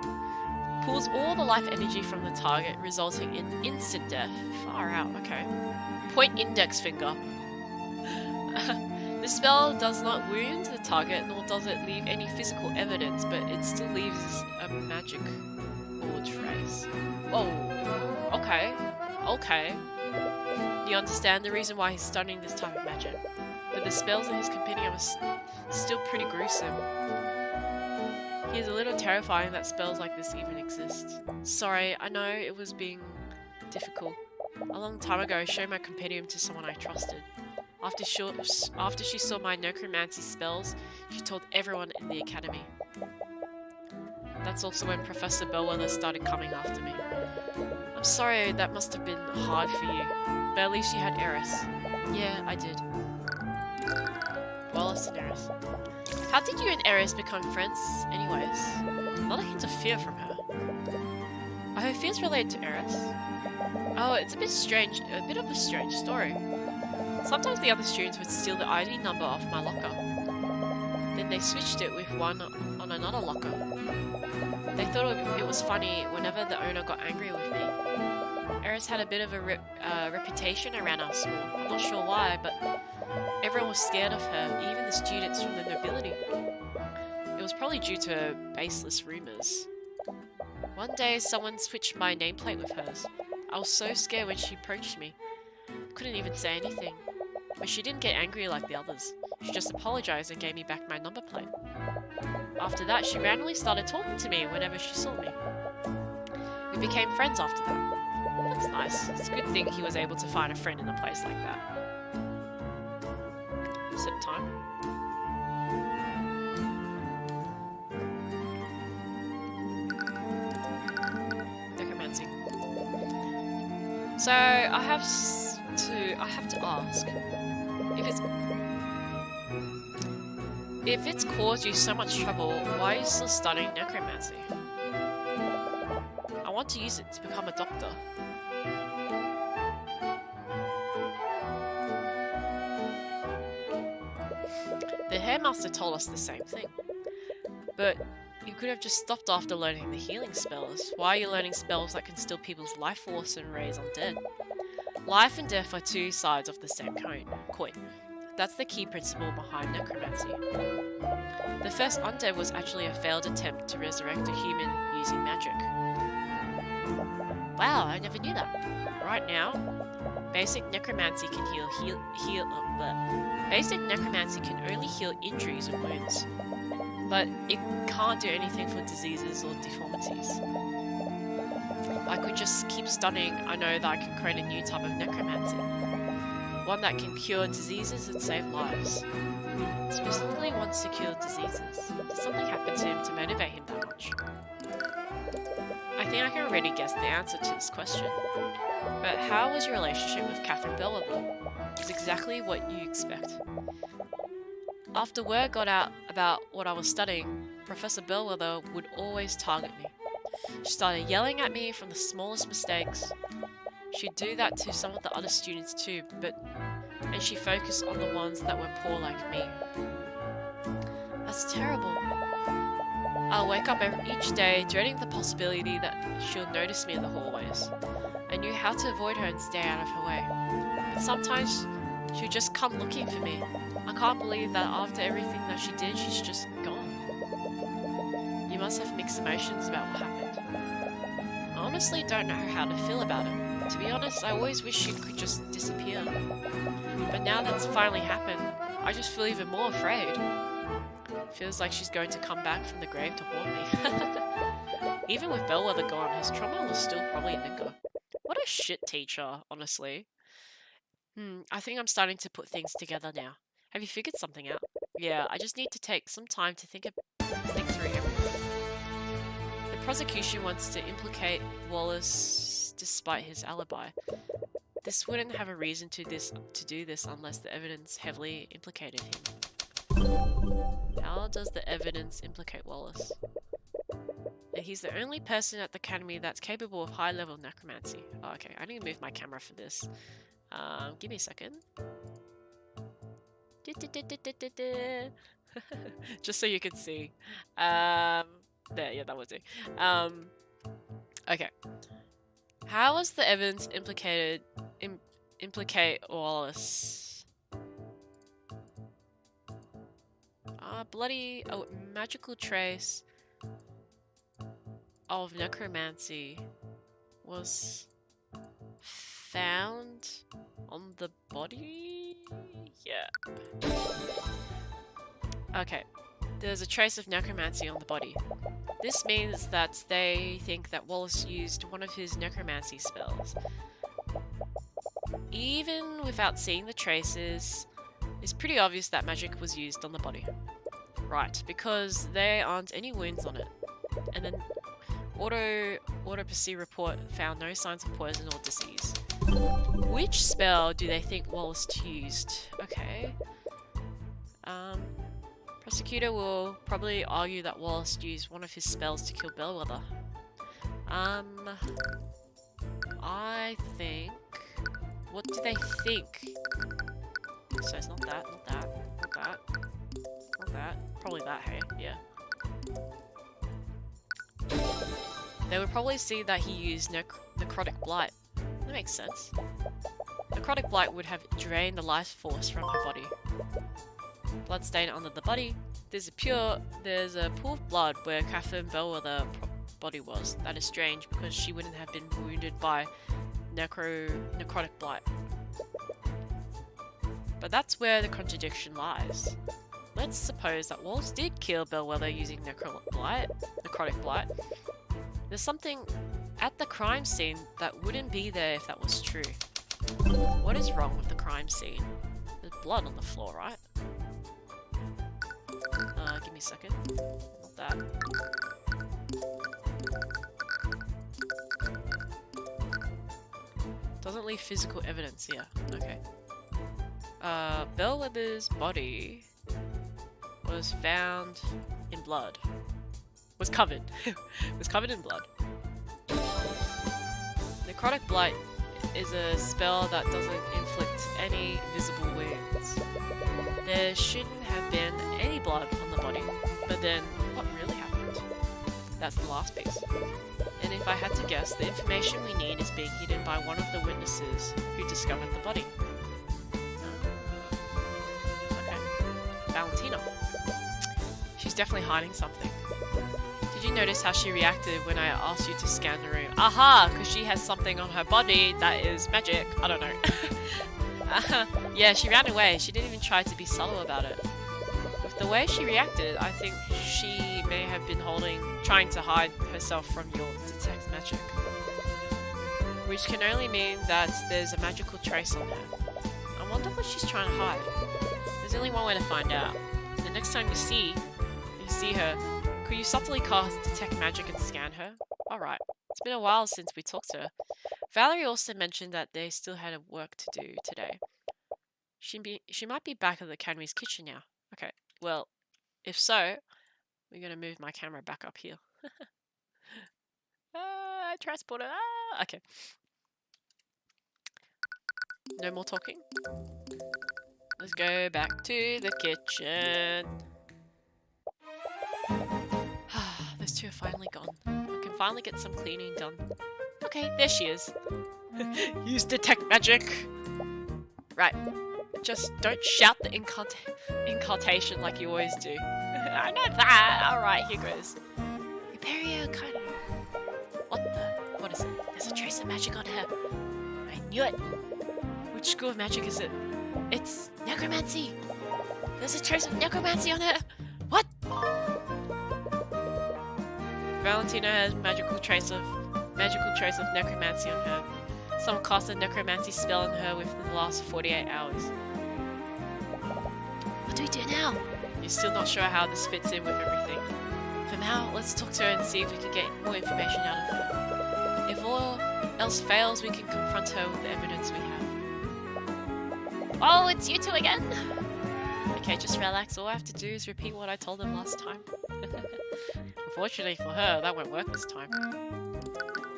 pulls all the life energy from the target, resulting in instant death. Far out. Okay. Point index finger. The spell does not wound the target, nor does it leave any physical evidence, but it still leaves a magic or trace. Oh, okay, okay. You understand the reason why he's studying this type of magic, but the spells in his compendium are still pretty gruesome. He is a little terrifying that spells like this even exist. Sorry, I know it was being difficult. A long time ago, I showed my compendium to someone I trusted. After she saw my necromancy spells, she told everyone in the academy. That's also when Professor Bellwether started coming after me. I'm sorry that must have been hard for you, but at least you had Eris. Yeah, I did. Wallace and Eris. How did you and Eris become friends, anyways? Not a hint of fear from her. Are her fears related to Eris? Oh, it's a bit of a strange story. Sometimes the other students would steal the ID number off my locker. Then they switched it with one on another locker. They thought it was funny whenever the owner got angry with me. Eris had a bit of a reputation around our school. I'm not sure why, but everyone was scared of her, even the students from the nobility. It was probably due to baseless rumors. One day, someone switched my nameplate with hers. I was so scared when she approached me. Couldn't even say anything. But she didn't get angry like the others. She just apologized and gave me back my number plate. After that, she randomly started talking to me whenever she saw me. We became friends after that. That's nice. It's a good thing he was able to find a friend in a place like that. Sip time. Necromancy. So I have to ask if it's caused you so much trouble, why are you still studying necromancy? I want to use it to become a doctor. The headmaster told us the same thing. But you could have just stopped after learning the healing spells. Why are you learning spells that can steal people's life force and raise undead? Life and death are two sides of the same coin. That's the key principle behind necromancy. The first undead was actually a failed attempt to resurrect a human using magic. Wow, I never knew that. Right now, basic necromancy can Basic necromancy can only heal injuries and wounds, but it can't do anything for diseases or deformities. I could just keep studying. I know that I can create a new type of necromancy. One that can cure diseases and save lives. Specifically wants to cure diseases. Did something happen to him to motivate him that much? I think I can already guess the answer to this question. But how was your relationship with Catherine Bellwether? It's exactly what you expect. After word got out about what I was studying, Professor Bellwether would always target me. She started yelling at me from the smallest mistakes. She'd do that to some of the other students too, and she focused on the ones that were poor like me. That's terrible. I'll wake up each day dreading the possibility that she'll notice me in the hallways. I knew how to avoid her and stay out of her way. But sometimes she'll just come looking for me. I can't believe that after everything that she did, she's just gone. You must have mixed emotions about what happened. I honestly don't know how to feel about it. To be honest, I always wish she could just disappear. But now that's finally happened, I just feel even more afraid. Feels like she's going to come back from the grave to haunt me. Even with Bellwether gone, his trauma will still probably linger. What a shit teacher, honestly. I think I'm starting to put things together now. Have you figured something out? Yeah, I just need to take some time to think through everything. The prosecution wants to implicate Wallace despite his alibi. This wouldn't have a reason to do this unless the evidence heavily implicated him. How does the evidence implicate Wallace? He's the only person at the academy that's capable of high-level necromancy. Oh, okay, I need to move my camera for this. Give me a second. Just so you can see. There, yeah, that was it. Okay. How was the evidence implicate Wallace? A magical trace of necromancy was found on the body? Yeah. Okay. There's a trace of necromancy on the body. This means that they think that Wallace used one of his necromancy spells. Even without seeing the traces, it's pretty obvious that magic was used on the body. Right, because there aren't any wounds on it. And then autopsy report found no signs of poison or disease. Which spell do they think Wallace used? Okay. Prosecutor will probably argue that Wallace used one of his spells to kill Bellwether. I think... What do they think? So it's not that, not that, not that, not that. Probably that, hey? Yeah. They would probably see that he used necrotic blight. That makes sense. Necrotic blight would have drained the life force from her body. Blood stain under the body. There's a pool of blood where Catherine Bellwether's body was. That is strange because she wouldn't have been wounded by necrotic blight. But that's where the contradiction lies. Let's suppose that Wallace did kill Bellwether using necrotic blight. There's something at the crime scene that wouldn't be there if that was true. What is wrong with the crime scene? There's blood on the floor, right? Give me a second. Not that. Doesn't leave physical evidence here. Okay. Bellwether's body was found in blood. Was covered. Was covered in blood. Necrotic blight is a spell that doesn't inflict any visible wounds. There shouldn't have been any blood on the body, but then what really happened? That's the last piece. And if I had to guess, the information we need is being hidden by one of the witnesses who discovered the body. Okay. Valentina. She's definitely hiding something. Did you notice how she reacted when I asked you to scan the room? Aha! Because she has something on her body that is magic. I don't know. Yeah, she ran away. She didn't even try to be subtle about it. With the way she reacted, I think she may have been trying to hide herself from your detect magic. Which can only mean that there's a magical trace on her. I'm wonder what she's trying to hide. There's only one way to find out. The next time you see her, could you subtly cast Detect Magic and scan her? Alright. It's been a while since we talked to her. Valerie also mentioned that they still had work to do today. She might be back at the Academy's kitchen now. Okay, well, if so, we're gonna move my camera back up here. Transporter. Okay. No more talking. Let's go back to the kitchen. Those two are finally gone. I can finally get some cleaning done. Okay, there she is. Use Detect Magic. Right. Just don't shout the incantation like you always do. I know that. Alright, here goes. Imperio kind of... What is it? There's a trace of magic on her. I knew it. Which school of magic is it? It's necromancy. There's a trace of necromancy on her. What? Valentina has magical trace of necromancy on her. Someone cast a necromancy spell on her within the last 48 hours. What do we do now? You're still not sure how this fits in with everything. For now, let's talk to her and see if we can get more information out of her. If all else fails, we can confront her with the evidence we have. Oh, it's you two again! Okay, just relax. All I have to do is repeat what I told them last time. Unfortunately for her, that won't work this time.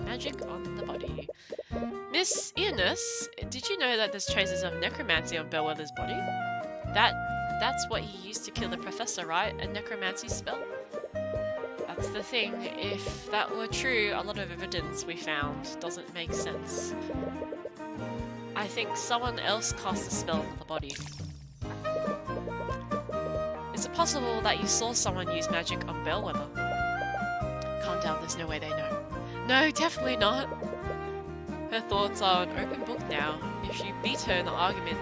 Magic on the body. Miss Eunice, did you know that there's traces of necromancy on Bellwether's body? That's what he used to kill the professor, right? A necromancy spell? That's the thing. If that were true, a lot of evidence we found doesn't make sense. I think someone else cast a spell on the body. Is it possible that you saw someone use magic on Bellwether? Calm down, there's no way they know. No, definitely not. Her thoughts are an open book now. If you beat her in the argument,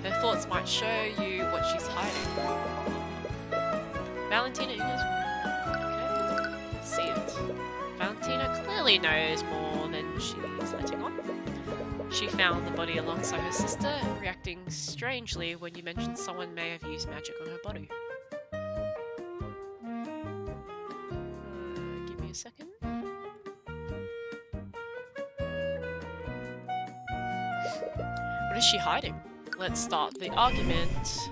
her thoughts might show you what she's hiding. Valentina Eunice. Okay, let's see it. Valentina clearly knows more than she's letting on. She found the body alongside her sister, reacting strangely when you mentioned someone may have used magic on her body. Give me a second. What is she hiding? Let's start the argument.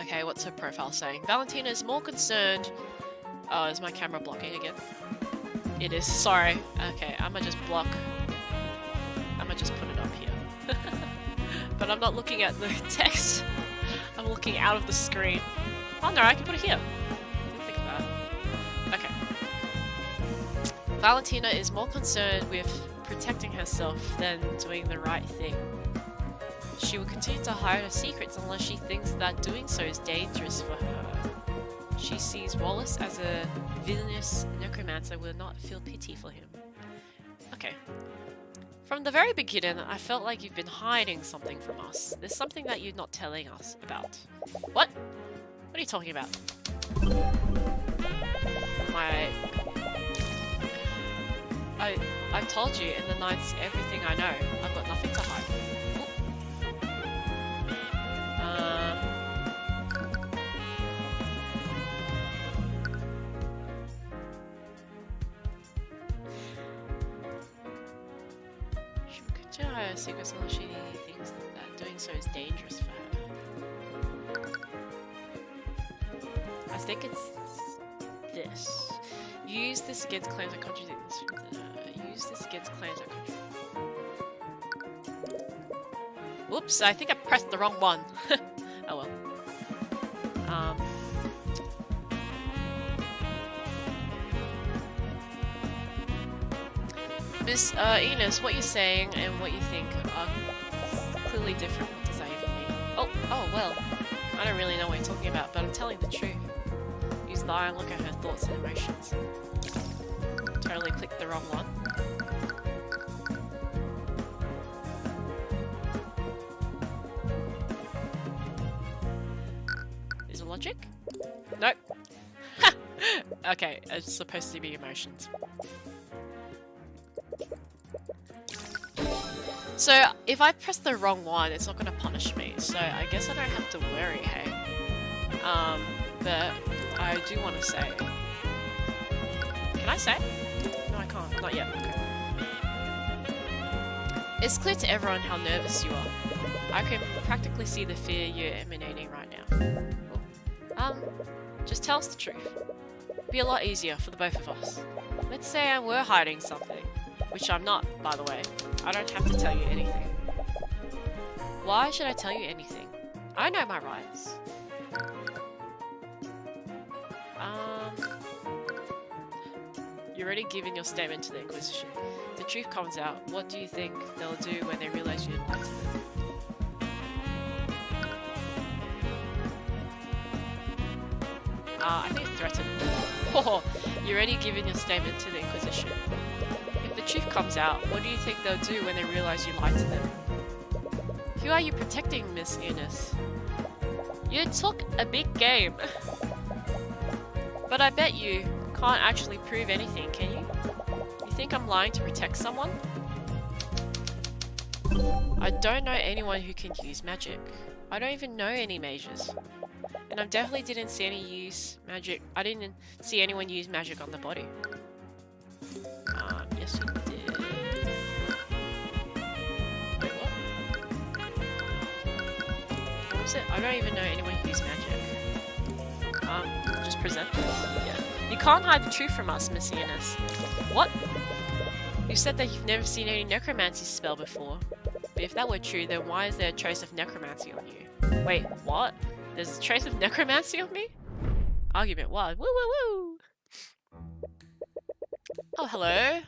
Okay, what's her profile saying? Valentina is more concerned... Oh, is my camera blocking again? It is, sorry. Okay, I'ma just put it up here. But I'm not looking at the text. I'm looking out of the screen. Oh no, I can put it here. Didn't think of that. Okay. Valentina is more concerned with protecting herself than doing the right thing. She will continue to hide her secrets unless she thinks that doing so is dangerous for her. She sees Wallace as a villainous necromancer and will not feel pity for him. Okay. From the very beginning, I felt like you've been hiding something from us. There's something that you're not telling us about. What? What are you talking about? I've told you in the nights everything I know. I've got nothing to hide. She will continue to hide her secrets unless she thinks that doing so is dangerous for her. I think it's this. Use this against claims that contradict this. Use this against claims that contradict. Whoops, I think I pressed the wrong one. Oh well. Miss Enos, what you're saying and what you think are clearly different. What does that even mean? Oh well. I don't really know what you're talking about, but I'm telling the truth. Use the eye and look at her thoughts and emotions. Totally clicked the wrong one. Is it logic? Nope. Okay, it's supposed to be emotions. So if I press the wrong one, it's not gonna punish me. So I guess I don't have to worry, hey? But I do want to say... Can I say? No, I can't. Not yet. Okay. It's clear to everyone how nervous you are. I can practically see the fear you're emanating right now. Just tell us the truth. It'd be a lot easier for the both of us. Let's say I were hiding something, which I'm not, by the way. I don't have to tell you anything. Why should I tell you anything? I know my rights. You're already given your statement to the Inquisition. If the truth comes out, what do you think they'll do when they realize you lied to them? I think threatened. Oh, you're already given your statement to the Inquisition. If the truth comes out, what do you think they'll do when they realize you lied to them? Who are you protecting, Miss Eunice? You took a big game. But I bet you can't actually prove anything, can you? You think I'm lying to protect someone? I don't know anyone who can use magic. I don't even know any mages. And I definitely didn't see any use magic. I didn't see anyone use magic on the body. Yes you did. Wait, what? What was it? I don't even know anyone who used magic. Just present it. Yeah. You can't hide the truth from us, Miss Eunice. What? You said that you've never seen any necromancy spell before. But if that were true, then why is there a trace of necromancy on you? Wait, what? There's a trace of necromancy on me? Argument 1. Woo woo woo! Oh, hello.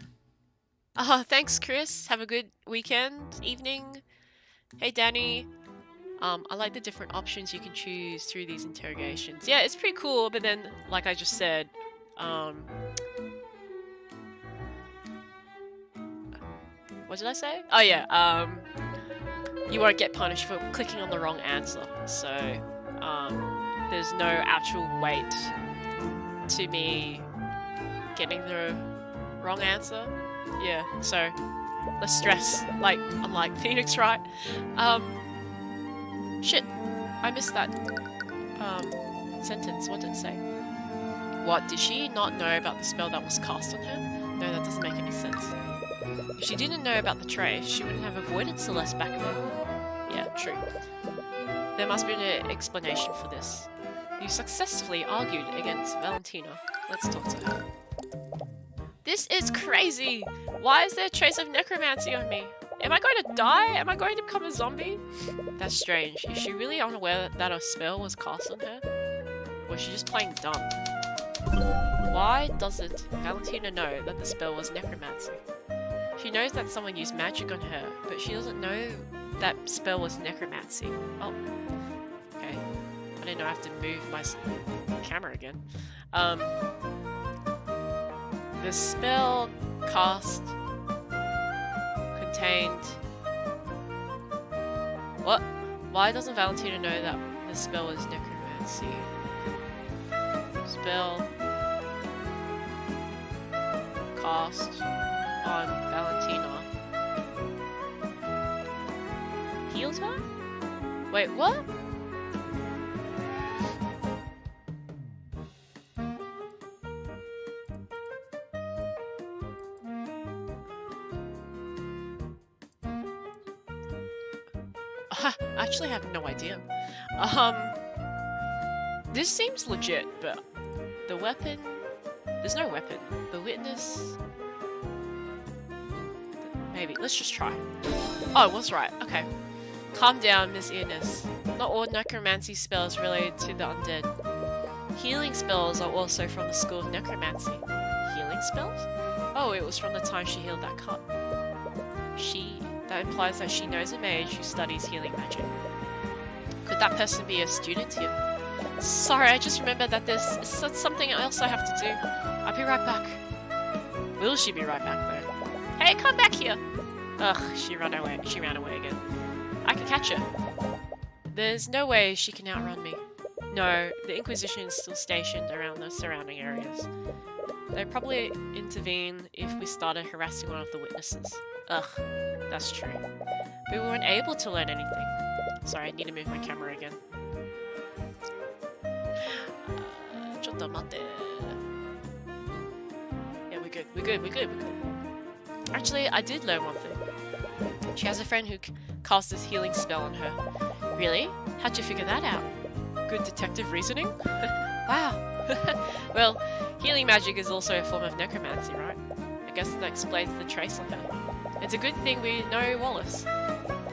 Thanks, Chris. Have a good weekend, evening. Hey, Danny. I like the different options you can choose through these interrogations. Yeah, it's pretty cool, but then, like I just said, what did I say? Oh yeah, you won't get punished for clicking on the wrong answer. So, there's no actual weight to me getting the wrong answer. Yeah, so less stress, like, unlike Phoenix, right? Shit, I missed that, sentence. What did it say? What, did she not know about the spell that was cast on her? No, that doesn't make any sense. If she didn't know about the trace, she wouldn't have avoided Celeste back then. Yeah, true. There must be an explanation for this. You successfully argued against Valentina. Let's talk to her. This is crazy! Why is there a trace of necromancy on me? Am I going to die? Am I going to become a zombie? That's strange. Is she really unaware that a spell was cast on her? Or is she just playing dumb? Why doesn't Valentina know that the spell was necromancy? She knows that someone used magic on her, but she doesn't know that spell was necromancy. Oh. Okay. I didn't know I have to move my camera again. The spell cast contained... What? Why doesn't Valentina know that the spell is necromancy? Spell cast on Valentina heals her? Wait, what? I actually have no idea. This seems legit, but the weapon... There's no weapon. The witness... Maybe. Let's just try. Oh, I was right. Okay. Calm down, Miss Eunice. Not all necromancy spells related to the undead. Healing spells are also from the school of necromancy. Healing spells? Oh, it was from the time she healed that cut. That implies that she knows a mage who studies healing magic. Could that person be a student here? Sorry, I just remembered that there's something else I have to do. I'll be right back. Will she be right back though? Hey, come back here! Ugh, she ran away again. I can catch her. There's no way she can outrun me. No, the Inquisition is still stationed around the surrounding areas. They'd probably intervene if we started harassing one of the witnesses. Ugh, that's true. but we weren't able to learn anything. Sorry, I need to move my camera again. Yeah, we're good. We're good. We're good. We're good. Actually, I did learn one thing. She has a friend who cast this healing spell on her. Really? How'd you figure that out? Good detective reasoning? Wow. Well, healing magic is also a form of necromancy, right? I guess that explains the trace on her. It's a good thing we know Wallace.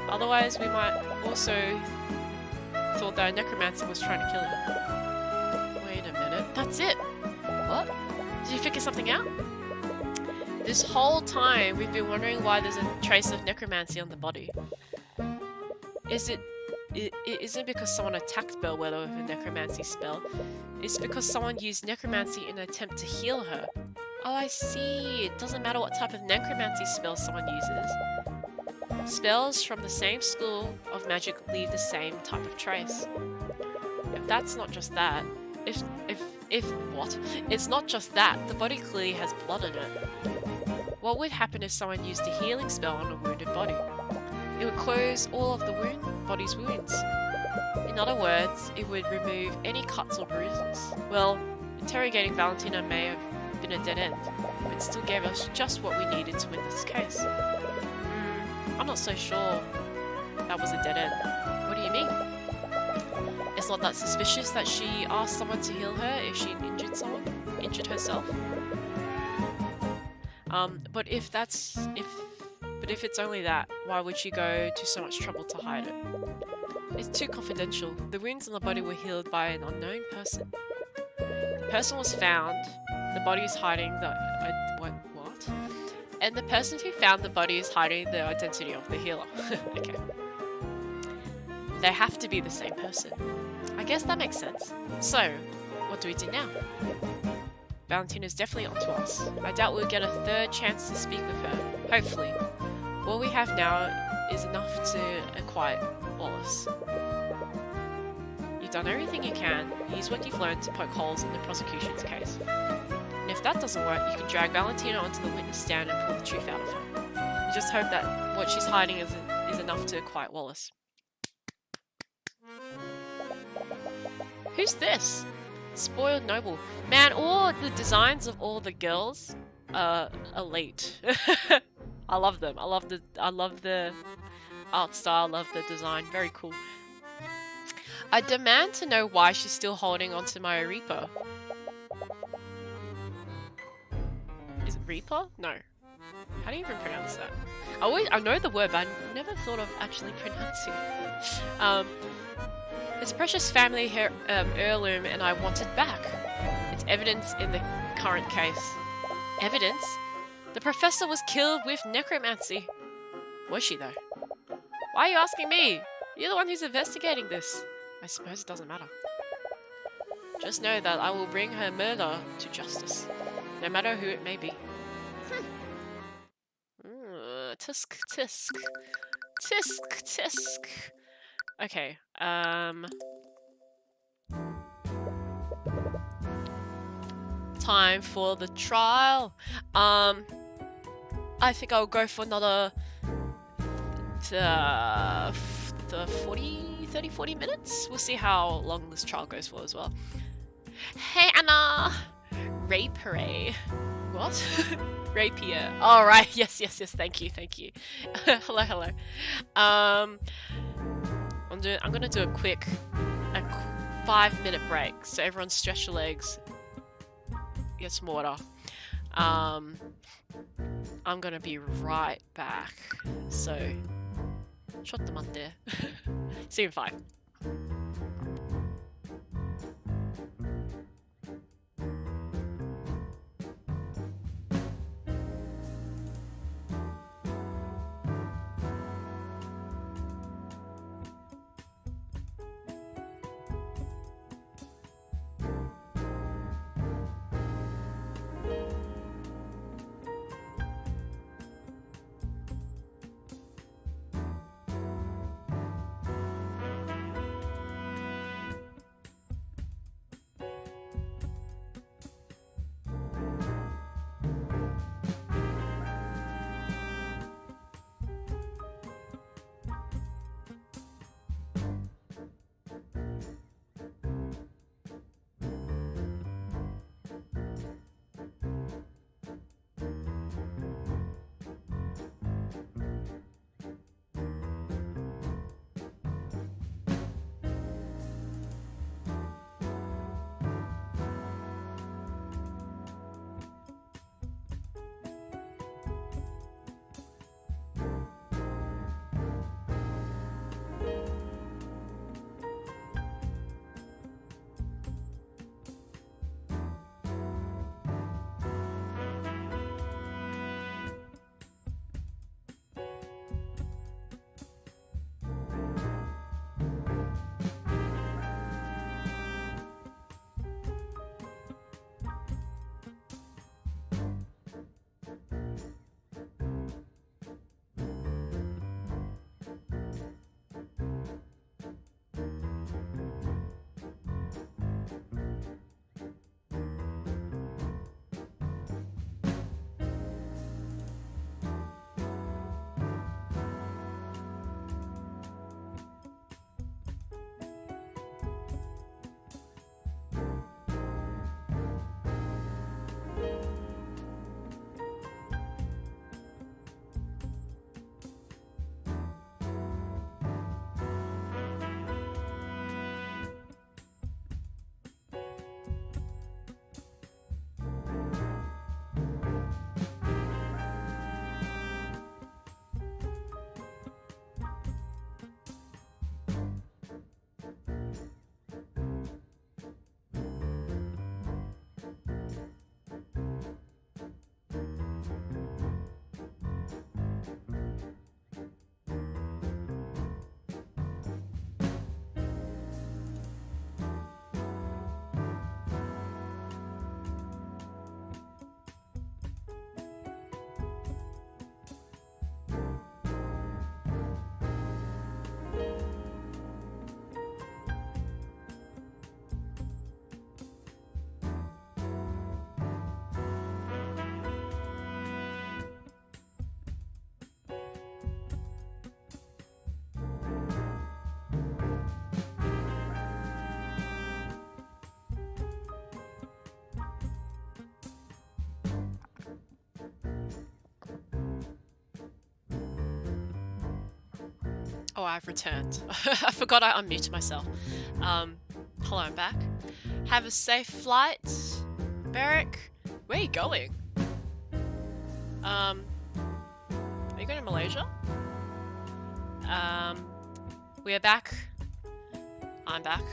Otherwise, we might also thought that a necromancer was trying to kill her. Wait a minute. That's it! What? Did you figure something out? This whole time, we've been wondering why there's a trace of necromancy on the body. Isn't because someone attacked Bellwether with a necromancy spell. It's because someone used necromancy in an attempt to heal her. Oh, I see. It doesn't matter what type of necromancy spell someone uses. Spells from the same school of magic leave the same type of trace. If that's not just that, It's not just that, the body clearly has blood in it. What would happen if someone used a healing spell on a wounded body? It would close all of the body's wounds. In other words, it would remove any cuts or bruises. Well, interrogating Valentina may have been a dead end, but it still gave us just what we needed to win this case. I'm not so sure that was a dead end. What do you mean? It's not that suspicious that she asked someone to heal her if she injured herself. But if it's only that, why would she go to so much trouble to hide it? It's too confidential. The wounds on the body were healed by an unknown person. The person was found. The body is hiding the what? And the person who found the body is hiding the identity of the healer. Okay. They have to be the same person. I guess that makes sense. So, what do we do now? Valentina's definitely onto us. I doubt we'll get a third chance to speak with her. Hopefully. What we have now is enough to acquire Wallace. You've done everything you can. Use what you've learned to poke holes in the prosecution's case. And if that doesn't work, you can drag Valentina onto the witness stand and pull the truth out of her. You just hope that what she's hiding is enough to acquire Wallace. Who's this? Spoiled noble. Man, all the designs of all the girls are elite. I love them. I love the art style, I love the design. Very cool. I demand to know why she's still holding onto my Reaper. Is it Reaper? No. How do you even pronounce that? I know the word, but I never thought of actually pronouncing it. It's a precious family heirloom and I want it back. It's evidence in the current case. Evidence? The professor was killed with necromancy. Was she though? Why are you asking me? You're the one who's investigating this. I suppose it doesn't matter. Just know that I will bring her murder to justice, no matter who it may be. Tisk tisk. Tisk tisk. Okay, time for the trial. I think I'll go for another 30-40 minutes. We'll see how long this trial goes for as well. Hey Anna! Rapier. What? Rapier. Alright, yes, thank you. Hello. I'm gonna do a quick 5-minute break, so everyone stretch your legs, get some water. I'm gonna be right back, so see you in 5. Oh, I've returned. I forgot I unmuted myself. Hello, I'm back. Have a safe flight, Beric. Where are you going? Are you going to Malaysia? We are back. I'm back.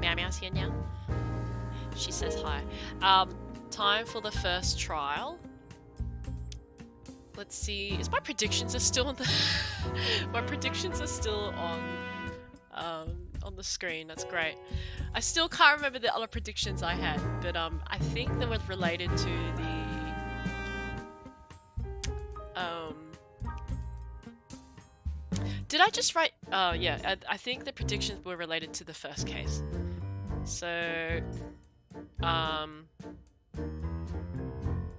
Meow Meow's here now. She says hi. Time for the first trial. Let's see. Is my predictions are still on the my predictions are still on the screen. That's great. I still can't remember the other predictions I had, but I think they were related to the did I just write? Oh yeah, I think the predictions were related to the first case. So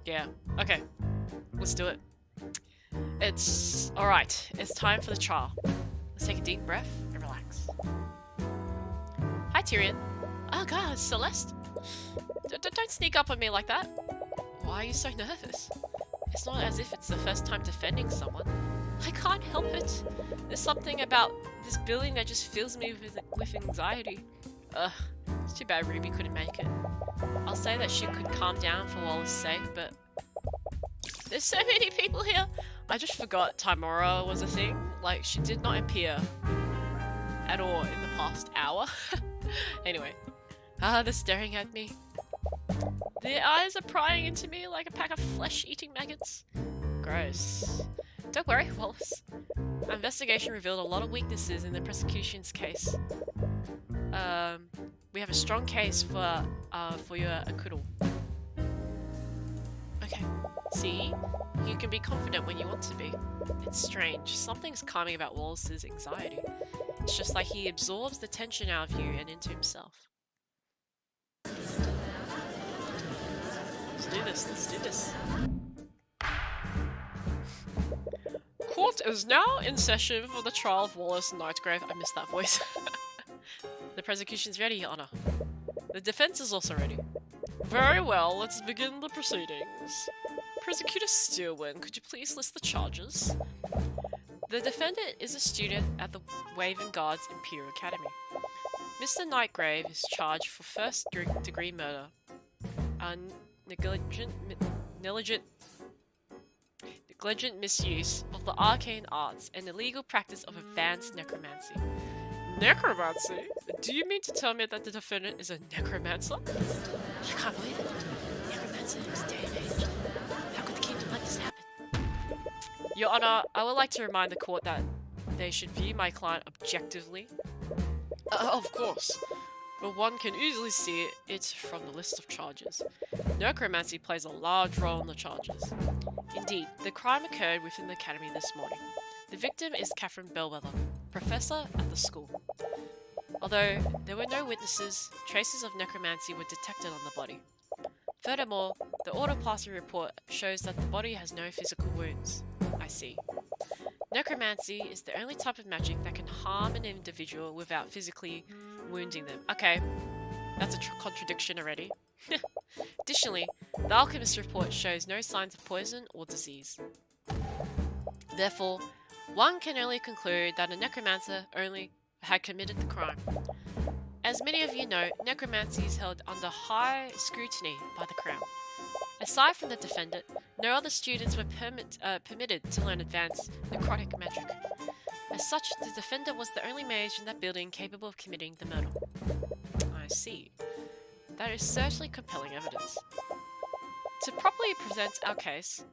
yeah. Okay. Let's do it. It's alright. It's time for the trial. Let's take a deep breath and relax. Hi, Tyrion. Oh god, Celeste. Don't sneak up on me like that. Why are you so nervous? It's not as if it's the first time defending someone. I can't help it. There's something about this building that just fills me with anxiety. Ugh, it's too bad Ruby couldn't make it. I'll say that she could calm down for Wallace's sake, but there's so many people here. I just forgot Timora was a thing. Like, she did not appear at all in the past hour. Anyway. They're staring at me. Their eyes are prying into me like a pack of flesh-eating maggots. Gross. Don't worry, Wallace. Our investigation revealed a lot of weaknesses in the prosecution's case. We have a strong case for your acquittal. Okay. See? You can be confident when you want to be. It's strange. Something's calming about Wallace's anxiety. It's just like he absorbs the tension out of you and into himself. Let's do this. Let's do this. Court is now in session for the trial of Wallace Nightgrave. I missed that voice. The prosecution's ready, Your Honor. The defense is also ready. Very well, let's begin the proceedings. Prosecutor Steelwind, could you please list the charges? The defendant is a student at the Waven Guards Imperial Academy. Mr. Nightgrave is charged for first-degree murder, negligent misuse of the arcane arts, and illegal practice of advanced necromancy. Necromancy? Do you mean to tell me that the defendant is a necromancer? I can't believe it. Necromancer in this day and age. How could the kingdom let this happen? Your Honor, I would like to remind the court that they should view my client objectively. Of course. But one can easily see it from the list of charges. Necromancy plays a large role in the charges. Indeed, the crime occurred within the academy this morning. The victim is Catherine Bellwether, professor at the school. Although there were no witnesses, traces of necromancy were detected on the body. Furthermore, the autopsy report shows that the body has no physical wounds. I see. Necromancy is the only type of magic that can harm an individual without physically wounding them. Okay, that's a contradiction already. Additionally, the alchemist report shows no signs of poison or disease. Therefore, one can only conclude that a necromancer only had committed the crime. As many of you know, necromancy is held under high scrutiny by the Crown. Aside from the defendant, no other students were permitted to learn advanced necrotic magic. As such, the defendant was the only mage in that building capable of committing the murder. I see. That is certainly compelling evidence. To properly present our case,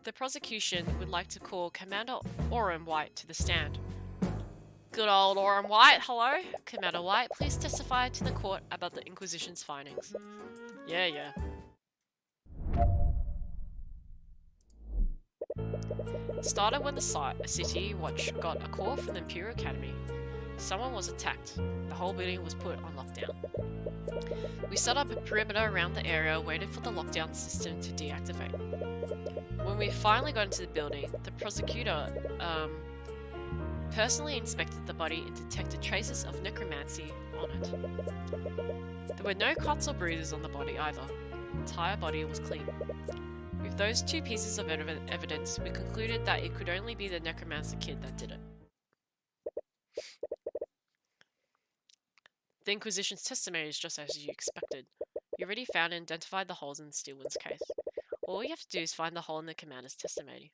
the prosecution would like to call Commander Orem White to the stand. Good old Orem White, hello? Commander White, please testify to the court about the Inquisition's findings. Yeah. Started when the City Watch got a call from the Imperial Academy. Someone was attacked. The whole building was put on lockdown. We set up a perimeter around the area, waited for the lockdown system to deactivate. When we finally got into the building, the prosecutor personally inspected the body and detected traces of necromancy on it. There were no cuts or bruises on the body either. The entire body was clean. We With those two pieces of evidence, we concluded that it could only be the necromancer kid that did it. The Inquisition's testimony is just as you expected. You already found and identified the holes in Steelwind's case. All you have to do is find the hole in the commander's testimony.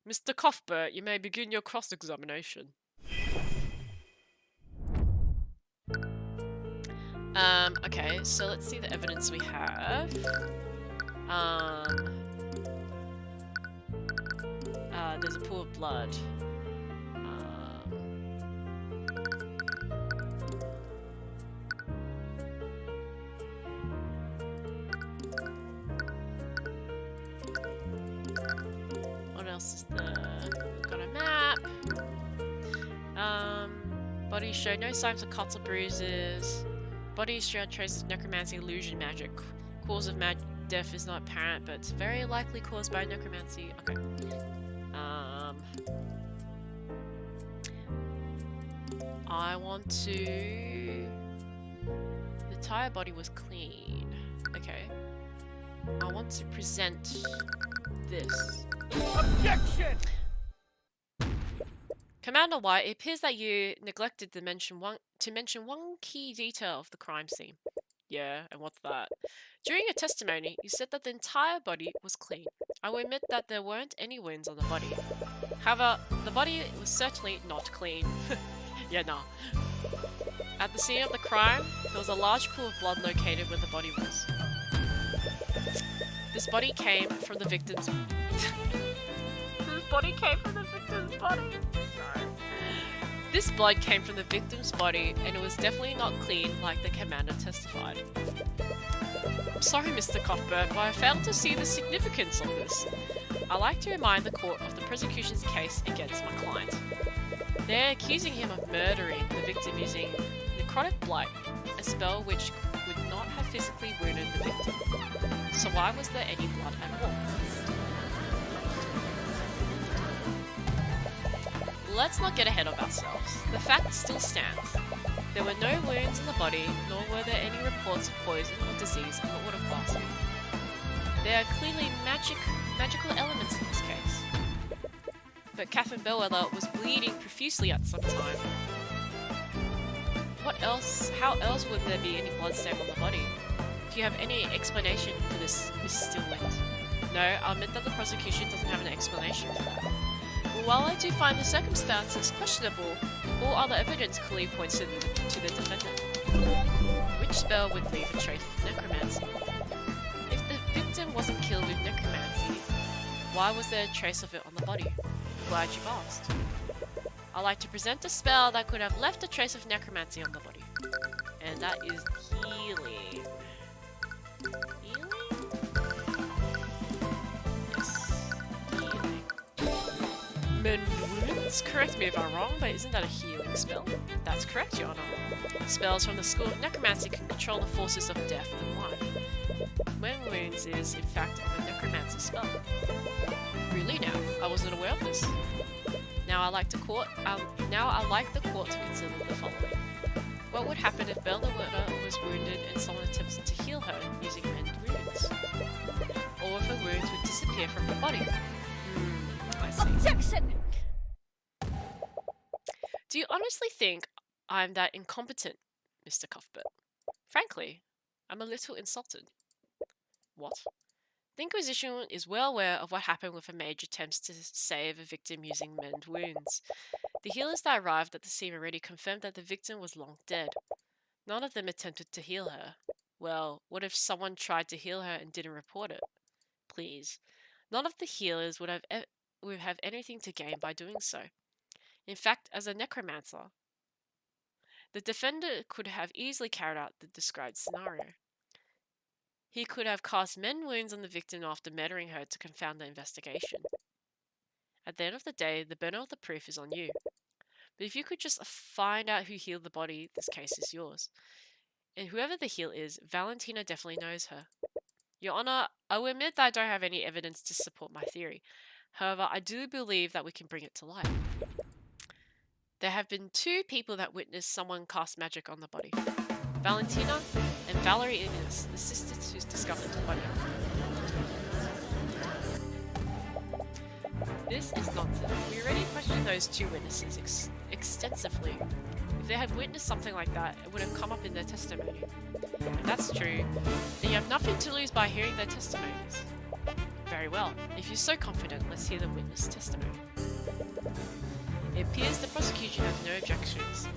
Mr. Cuthbert, you may begin your cross-examination. Okay, so let's see the evidence we have. There's a pool of blood. What else is there? We've got a map. Bodies show no signs of cuts or bruises. Bodies show traces of necromancy, illusion, magic. Cause of death is not apparent, but it's very likely caused by necromancy. Okay. I want to... The entire body was clean. Okay. I want to present this. Objection! Commander White, it appears that you neglected to mention one key detail of the crime scene. Yeah, and what's that? During your testimony, you said that the entire body was clean. I will admit that there weren't any wounds on the body. However, the body was certainly not clean. Yeah, nah. At the scene of the crime, there was a large pool of blood located where the body was. This body came from the victim's... This blood came from the victim's body, and it was definitely not clean like the commander testified. I'm sorry, Mr. Cuthbert, but I failed to see the significance of this. I like to remind the court of the prosecution's case against my client. They're accusing him of murdering the victim using necrotic blight, a spell which would not have physically wounded the victim. So why was there any blood at all? Let's not get ahead of ourselves. The fact still stands. There were no wounds in the body, nor were there any reports of poison or disease in the water flask. There are clearly magical elements in this case. But Catherine Bellwether was bleeding profusely at some time. What else? How else would there be any blood stain on the body? Do you have any explanation for this, Miss Stillwind? No, I'll admit that the prosecution doesn't have an explanation for that. But while I do find the circumstances questionable, all other evidence clearly points to the defendant. Which spell would leave a trace of necromancy? If the victim wasn't killed with necromancy, why was there a trace of it on the body? Glad you've asked. I like to present a spell that could have left a trace of necromancy on the body. And that is healing. Healing? Yes. Healing. Mend wounds? Correct me if I'm wrong, but isn't that a healing spell? That's correct, Your Honor. Spells from the School of Necromancy can control the forces of death and life. Mend wounds is, in fact, a necromancy spell. Really now? I wasn't aware of this. Now I like the court to consider the following. What would happen if Bella was wounded and someone attempted to heal her using mend wounds? Or if her wounds would disappear from her body? I see. Objection! Do you honestly think I'm that incompetent, Mr. Cuthbert? Frankly, I'm a little insulted. What? The Inquisition is well aware of what happened with a mage attempts to save a victim using mend wounds. The healers that arrived at the scene already confirmed that the victim was long dead. None of them attempted to heal her. Well, what if someone tried to heal her and didn't report it? Please. None of the healers would have anything to gain by doing so. In fact, as a necromancer, the defendant could have easily carried out the described scenario. He could have cast mend wounds on the victim after murdering her to confound the investigation. At the end of the day, the burden of the proof is on you. But if you could just find out who healed the body, this case is yours. And whoever the heel is, Valentina definitely knows her. Your Honor, I will admit that I don't have any evidence to support my theory. However, I do believe that we can bring it to light. There have been two people that witnessed someone cast magic on the body. Valentina and Valerie Innes, the sisters who discovered the body. This is nonsense. We already questioned those two witnesses extensively. If they had witnessed something like that, it would have come up in their testimony. If that's true, then you have nothing to lose by hearing their testimonies. Very well. If you're so confident, let's hear the witness testimony. It appears the prosecution has no objections.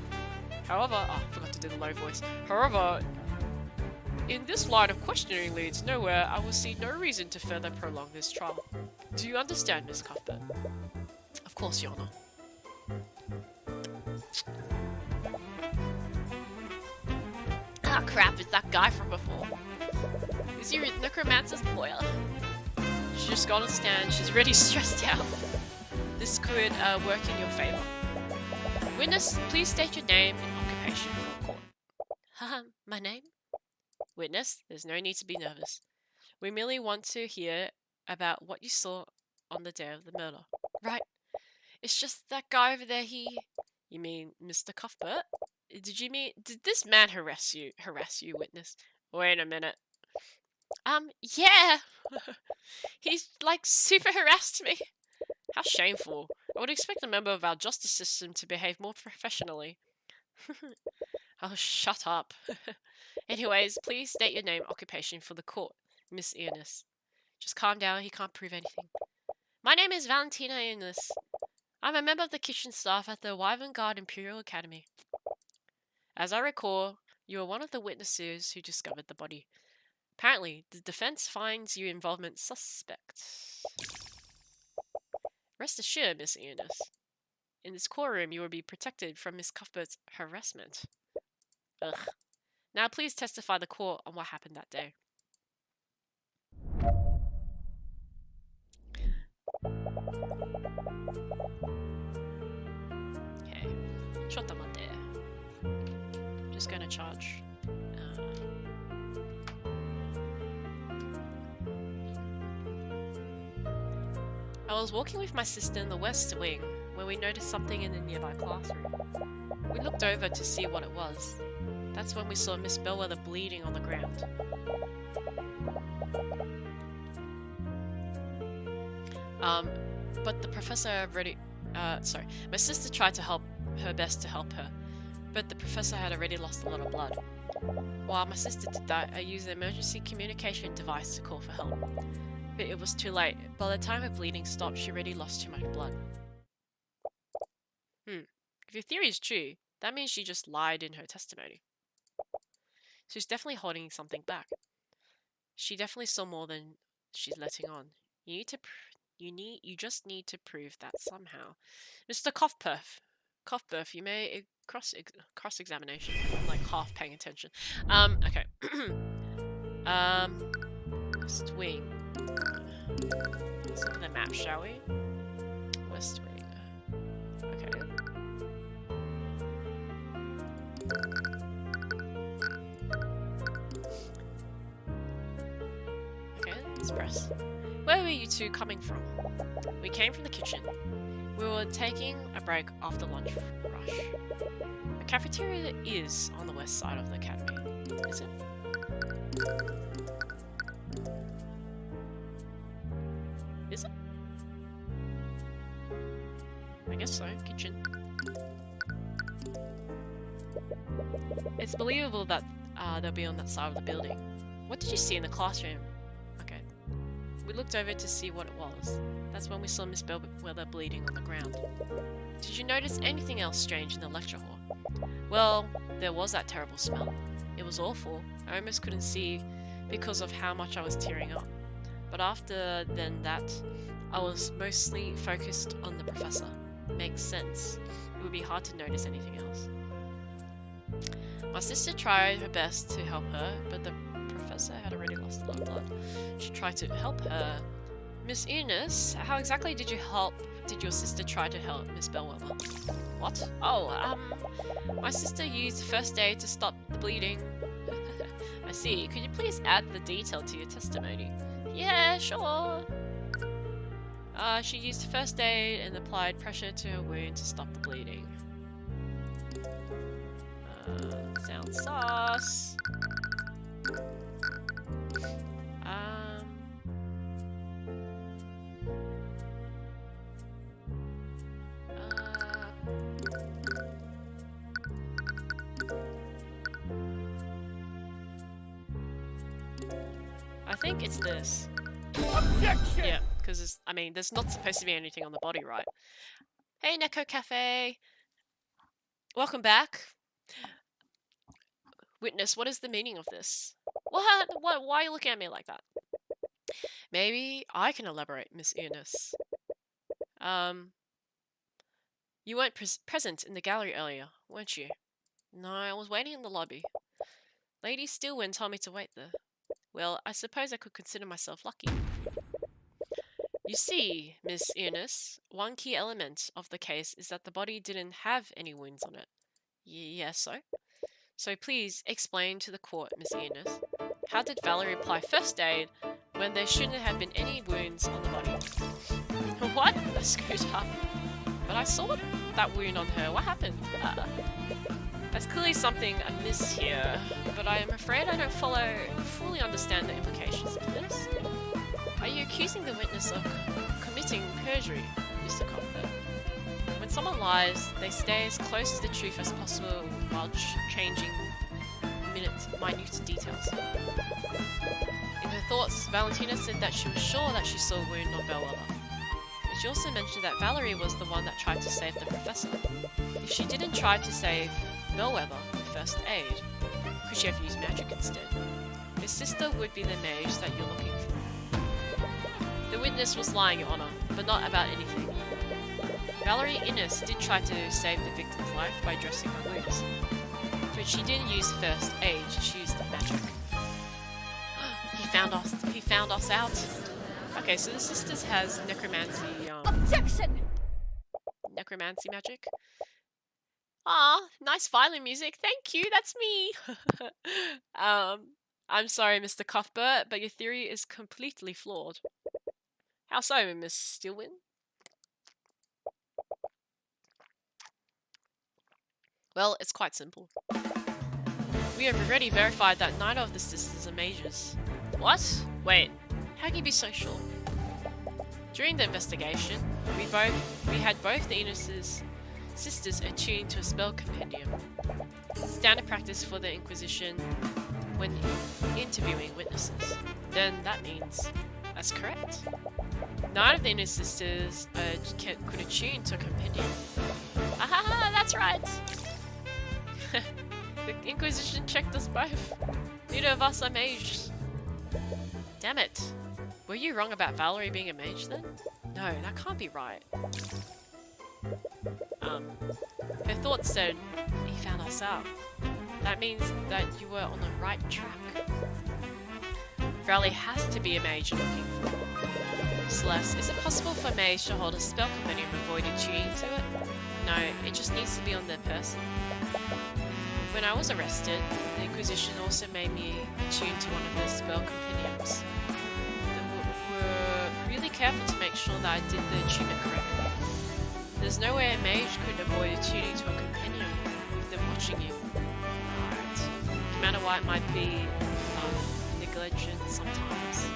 However, I forgot to do the low voice. However, in this line of questioning leads nowhere, I will see no reason to further prolong this trial. Do you understand, Miss Cuthbert? Of course, Your Honor. Ah, crap, it's that guy from before. Is he necromancer's lawyer? She just got on stand, she's already stressed out. This could work in your favor. Witness, please state your name and occupation for the court. Haha, my name? Witness, there's no need to be nervous. We merely want to hear about what you saw on the day of the murder. Right. It's just that guy over there, You mean Mr. Cuthbert? Did this man harass you, witness? Wait a minute. Yeah! He's, like, super harassed me. How shameful. I would expect a member of our justice system to behave more professionally. Oh, shut up. Anyways, please state your name, occupation for the court, Miss Ionis. Just calm down, he can't prove anything. My name is Valentina Ionis. I'm a member of the kitchen staff at the Wyvern Guard Imperial Academy. As I recall, you were one of the witnesses who discovered the body. Apparently, the defense finds you involvement suspect. Rest assured, Miss Ionis. In this courtroom, you will be protected from Miss Cuthbert's harassment. Ugh. Now please testify the court on what happened that day. Okay. Just gonna charge. I was walking with my sister in the West Wing when we noticed something in the nearby classroom. We looked over to see what it was. That's when we saw Miss Bellwether bleeding on the ground. But the professor already... my sister tried to help her best to help her, but the professor had already lost a lot of blood. While my sister did that, I used an emergency communication device to call for help. But it was too late. By the time her bleeding stopped, she already lost too much blood. If your theory is true, that means she just lied in her testimony. She's definitely holding something back. She definitely saw more than she's letting on. You just need to prove that somehow. Mr. Cuthbert, you may cross-examination. I'm like half paying attention. Okay. West Wing. Let's look at the map, shall we? West Wing. Okay. Okay, let's press. Where were you two coming from? We came from the kitchen. We were taking a break after lunch rush. The cafeteria is on the west side of the academy, is it? Is it? I guess so, kitchen. It's believable that they'll be on that side of the building. What did you see in the classroom? Okay. We looked over to see what it was. That's when we saw Miss Bellwether bleeding on the ground. Did you notice anything else strange in the lecture hall? Well, there was that terrible smell. It was awful. I almost couldn't see because of how much I was tearing up. But after then that, I was mostly focused on the professor. Makes sense. It would be hard to notice anything else. My sister tried her best to help her, but the professor had already lost a lot of blood. She tried to help her. Miss Eunice, how exactly did your sister try to help Miss Bellwether? What? Oh, my sister used first aid to stop the bleeding. I see. Could you please add the detail to your testimony? Yeah, sure. She used first aid and applied pressure to her wound to stop the bleeding. Sounds sus. think it's this. Objection! Yeah, because I mean, there's not supposed to be anything on the body, right? Hey, Neko Cafe. Welcome back. Witness, what is the meaning of this? What? What? Why are you looking at me like that? Maybe I can elaborate, Miss Eunice. You weren't present in the gallery earlier, weren't you? No, I was waiting in the lobby. Lady Stillwin told me to wait there. Well, I suppose I could consider myself lucky. You see, Miss Eunice, one key element of the case is that the body didn't have any wounds on it. Yes, so? So please explain to the court, Miss Eunice. How did Valerie apply first aid when there shouldn't have been any wounds on the body? What? I screwed up. But I saw that wound on her. What happened? There's clearly something amiss here, but I am afraid I don't fully understand the implications of this. Are you accusing the witness of committing perjury, Mr. Cochran? When someone lies, they stay as close to the truth as possible while changing minute details. In her thoughts, Valentina said that she was sure that she saw a wound on Bellwether. But she also mentioned that Valerie was the one that tried to save the professor. If she didn't try to save Bellwether with first aid, could she have used magic instead? Her sister would be the mage that you're looking for. The witness was lying, Your Honor, but not about anything. Valerie Innes did try to save the victim's life by dressing her wounds, but she didn't use first aid, she used magic. He found us out. Okay, so the sisters has necromancy, Objection! necromancy magic. Ah, nice violin music. Thank you. That's me. I'm sorry, Mr. Cuthbert, but your theory is completely flawed. How so, Miss Stillwin? Well, it's quite simple. We have already verified that neither of the sisters are mages. What? Wait, how can you be so sure? During the investigation, we had both the Eunice's sisters attuned to a spell compendium. Standard practice for the Inquisition when interviewing witnesses. Then that means that's correct. None of the Eunice sisters could attune to a compendium. Aha, that's right! The Inquisition checked us both. Neither of us are mages. Damn it. Were you wrong about Valerie being a mage then? No, that can't be right. Her thoughts said, he found us out. That means that you were on the right track. Valerie has to be a mage you're looking for. Celeste, is it possible for a mage to hold a spell compendium and avoid attuning to it? No, it just needs to be on their person. When I was arrested, the Inquisition also made me attune to one of their spell compendiums. They were really careful to make sure that I did the attunement correctly. There's no way a mage could avoid attuning to a compendium with them watching you. Alright. No matter what it might be, negligent sometimes.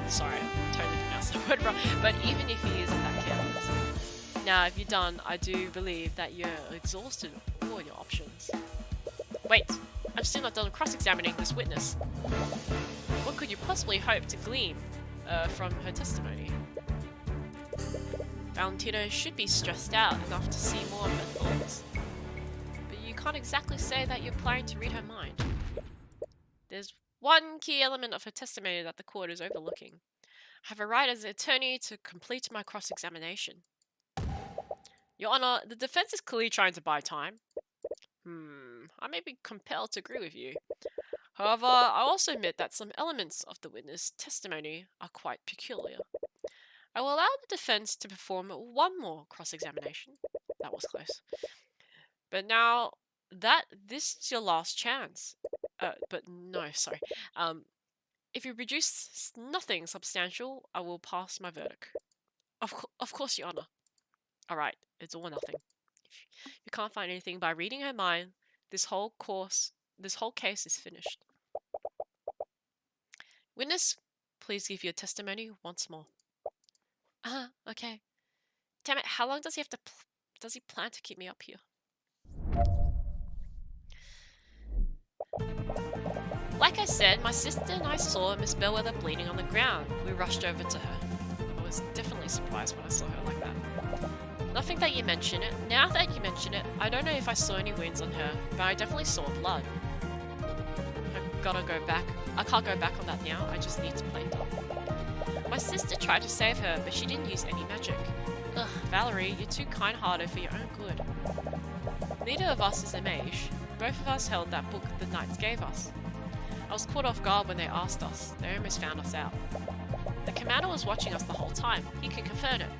Sorry, I totally pronounced the word wrong. But even if he isn't that careless. Now, if you're done, I do believe that you're exhausted all your options. Wait, I'm still not done cross-examining this witness. What could you possibly hope to glean from her testimony? Valentina should be stressed out enough to see more of her thoughts. But you can't exactly say that you're planning to read her mind. There's one key element of her testimony that the court is overlooking. I have a right as an attorney to complete my cross-examination. Your Honor, the defense is clearly trying to buy time. I may be compelled to agree with you. However, I also admit that some elements of the witness testimony are quite peculiar. I will allow the defense to perform one more cross-examination. That was close. But now that this is your last chance. But no, sorry. If you produce nothing substantial, I will pass my verdict. Of course, Your Honor. Alright, it's all or nothing. If you can't find anything by reading her mind, this whole case is finished. Witness, please give your testimony once more. Okay. Damn it, how long does he have to does he plan to keep me up here? Like I said, my sister and I saw Miss Bellwether bleeding on the ground. We rushed over to her. I was definitely surprised when I saw her like that. Nothing that you mention it. Now that you mention it, I don't know if I saw any wounds on her, but I definitely saw blood. I gotta go back. I can't go back on that now. I just need to play dumb. My sister tried to save her, but she didn't use any magic. Ugh, Valerie, you're too kind-hearted for your own good. Neither of us is a mage. Both of us held that book the knights gave us. I was caught off guard when they asked us. They almost found us out. The commander was watching us the whole time. He can confirm it.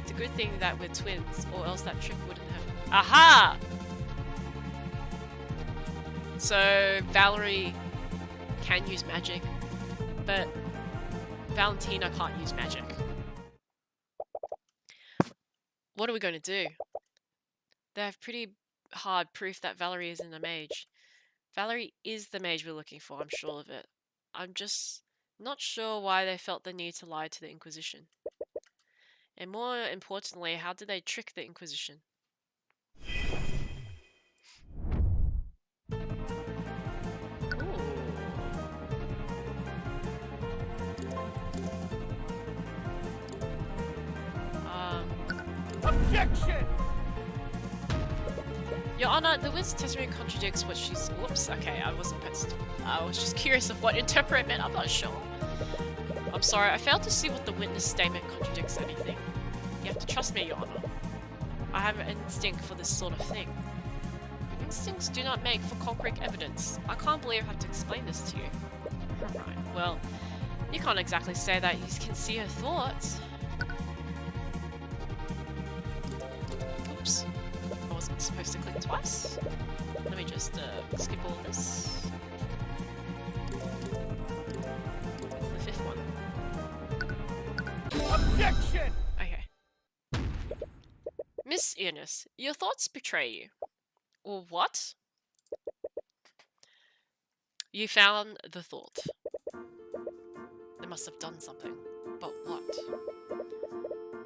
It's a good thing that we're twins, or else that trick wouldn't have... Aha! So, Valerie can use magic, but Valentina can't use magic. What are we going to do? They have pretty hard proof that Valerie isn't a mage. Valerie is the mage we're looking for, I'm sure of it. I'm just not sure why they felt the need to lie to the Inquisition. And more importantly, how did they trick the Inquisition? Objection! Your Honor, the witness testimony contradicts what she's... Whoops, okay, I wasn't pissed. I was just curious of what interpret meant, I'm not sure. I'm sorry, I failed to see what the witness statement contradicts anything. You have to trust me, Your Honor. I have an instinct for this sort of thing. Instincts do not make for concrete evidence. I can't believe I have to explain this to you. Right, well, you can't exactly say that you can see her thoughts. Oops. I wasn't supposed to click twice. Let me just skip all this. It's the fifth one. Objection! Okay. Miss Ernest, your thoughts betray you. Or what? You found the thought. They must have done something. But what?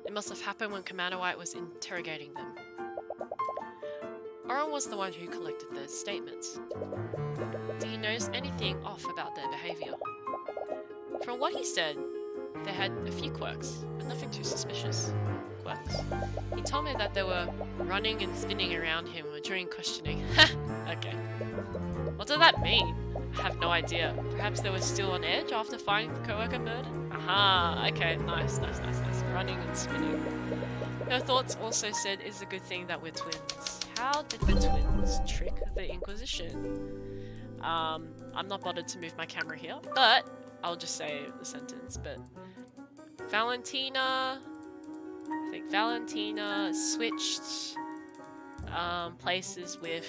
It must have happened when Commander White was interrogating them. Oren was the one who collected the statements. Did he notice anything off about their behavior? From what he said, they had a few quirks, but nothing too suspicious. Quirks. He told me that they were running and spinning around him during questioning. Okay. What does that mean? I have no idea. Perhaps they were still on edge after finding the co-worker murdered? Aha! Okay, nice. Running and spinning. Her thoughts also said it's a good thing that we're twins. How did the twins trick the Inquisition? I'm not bothered to move my camera here, but I'll just say the sentence, but Valentina... I think Valentina switched places with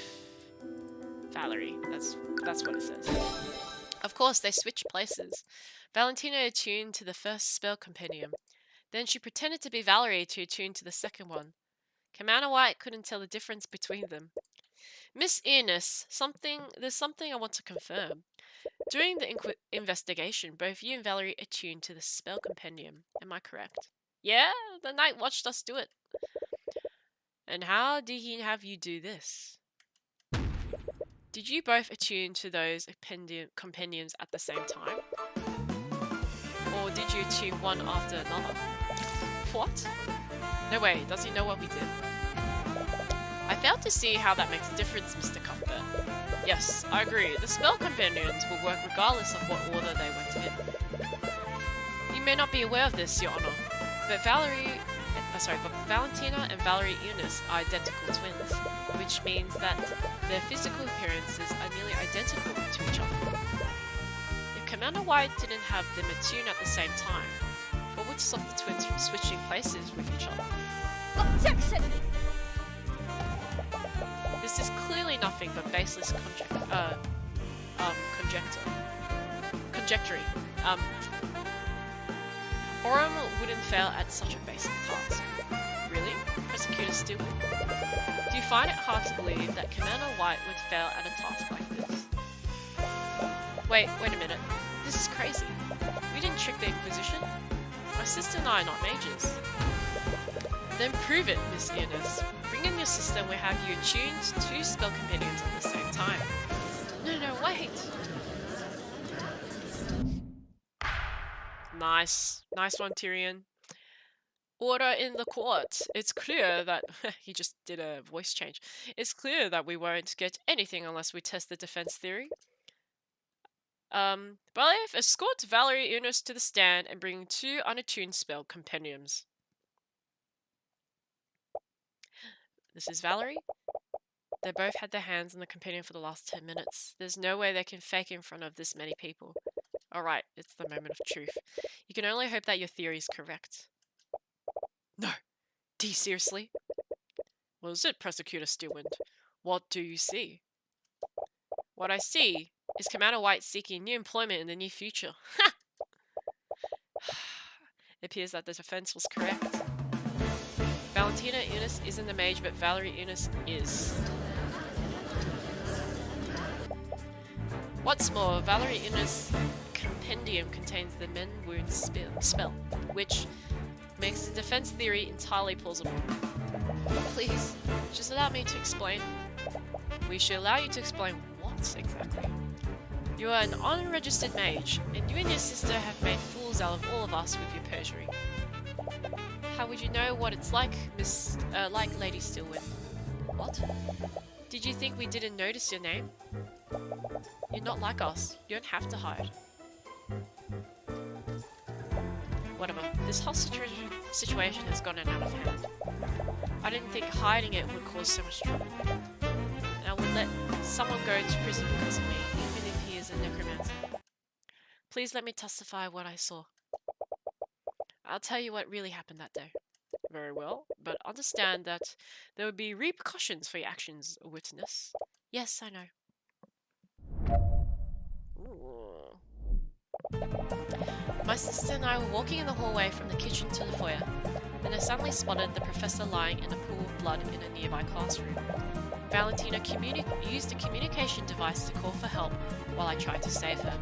Valerie. That's what it says. Of course, they switched places. Valentina attuned to the first spell compendium. Then she pretended to be Valerie to attune to the second one. Commander White couldn't tell the difference between them. Miss Ernest, there's something I want to confirm. During the investigation, both you and Valerie attuned to the spell compendium. Am I correct? Yeah, the knight watched us do it. And how did he have you do this? Did you both attune to those compendiums at the same time? Or did you attune one after another? What? No way, does he know what we did? I failed to see how that makes a difference, Mr. Cuthbert. Yes, I agree. The spell compendiums will work regardless of what order they went in. You may not be aware of this, Your Honor, but Valentina and Valerie Eunice are identical twins, which means that their physical appearances are nearly identical to each other. If Commander White didn't have them attune at the same time, what would stop the twins from switching places with each other? Objection! This is clearly nothing but baseless conjecturing. Oram wouldn't fail at such a basic task. Really? Prosecutor Stewart? Do you find it hard to believe that Commander White would fail at a task like this? Wait a minute. This is crazy. We didn't trick the Inquisition. My sister and I are not mages. Then prove it, Miss Ernest. Bring in your sister and we'll have you attuned to 2 spell compendiums at the same time. No, wait! Nice. Nice one, Tyrion. Order in the court. It's clear that... he just did a voice change. It's clear that we won't get anything unless we test the defense theory. Believe escort Valerie Eunice to the stand and bring 2 unattuned spell compendiums. This is Valerie. They both had their hands on the compendium for the last 10 minutes. There's no way they can fake in front of this many people. Alright, it's the moment of truth. You can only hope that your theory is correct. No. Do you seriously? What is it, Prosecutor Stillwind? What do you see? What I see is Commander White seeking new employment in the near future. Ha! It appears that the defense was correct. Valentina Eunice isn't the mage, but Valerie Eunice is. What's more, Valerie Eunice's compendium contains the Men Wounds spell, which makes the defense theory entirely plausible. Please, just allow me to explain. We should allow you to explain what exactly? You are an unregistered mage, and you and your sister have made fools out of all of us with your perjury. How would you know what it's like, like Lady Stillwind? What? Did you think we didn't notice your name? You're not like us. You don't have to hide. Whatever. This whole situation has gotten out of hand. I didn't think hiding it would cause so much trouble. And I would let someone go to prison because of me, even if he is a necromancer. Please let me testify what I saw. I'll tell you what really happened that day. Very well, but understand that there would be repercussions for your actions, witness. Yes, I know. Ooh. My sister and I were walking in the hallway from the kitchen to the foyer, and I suddenly spotted the professor lying in a pool of blood in a nearby classroom. Valentina used a communication device to call for help while I tried to save her.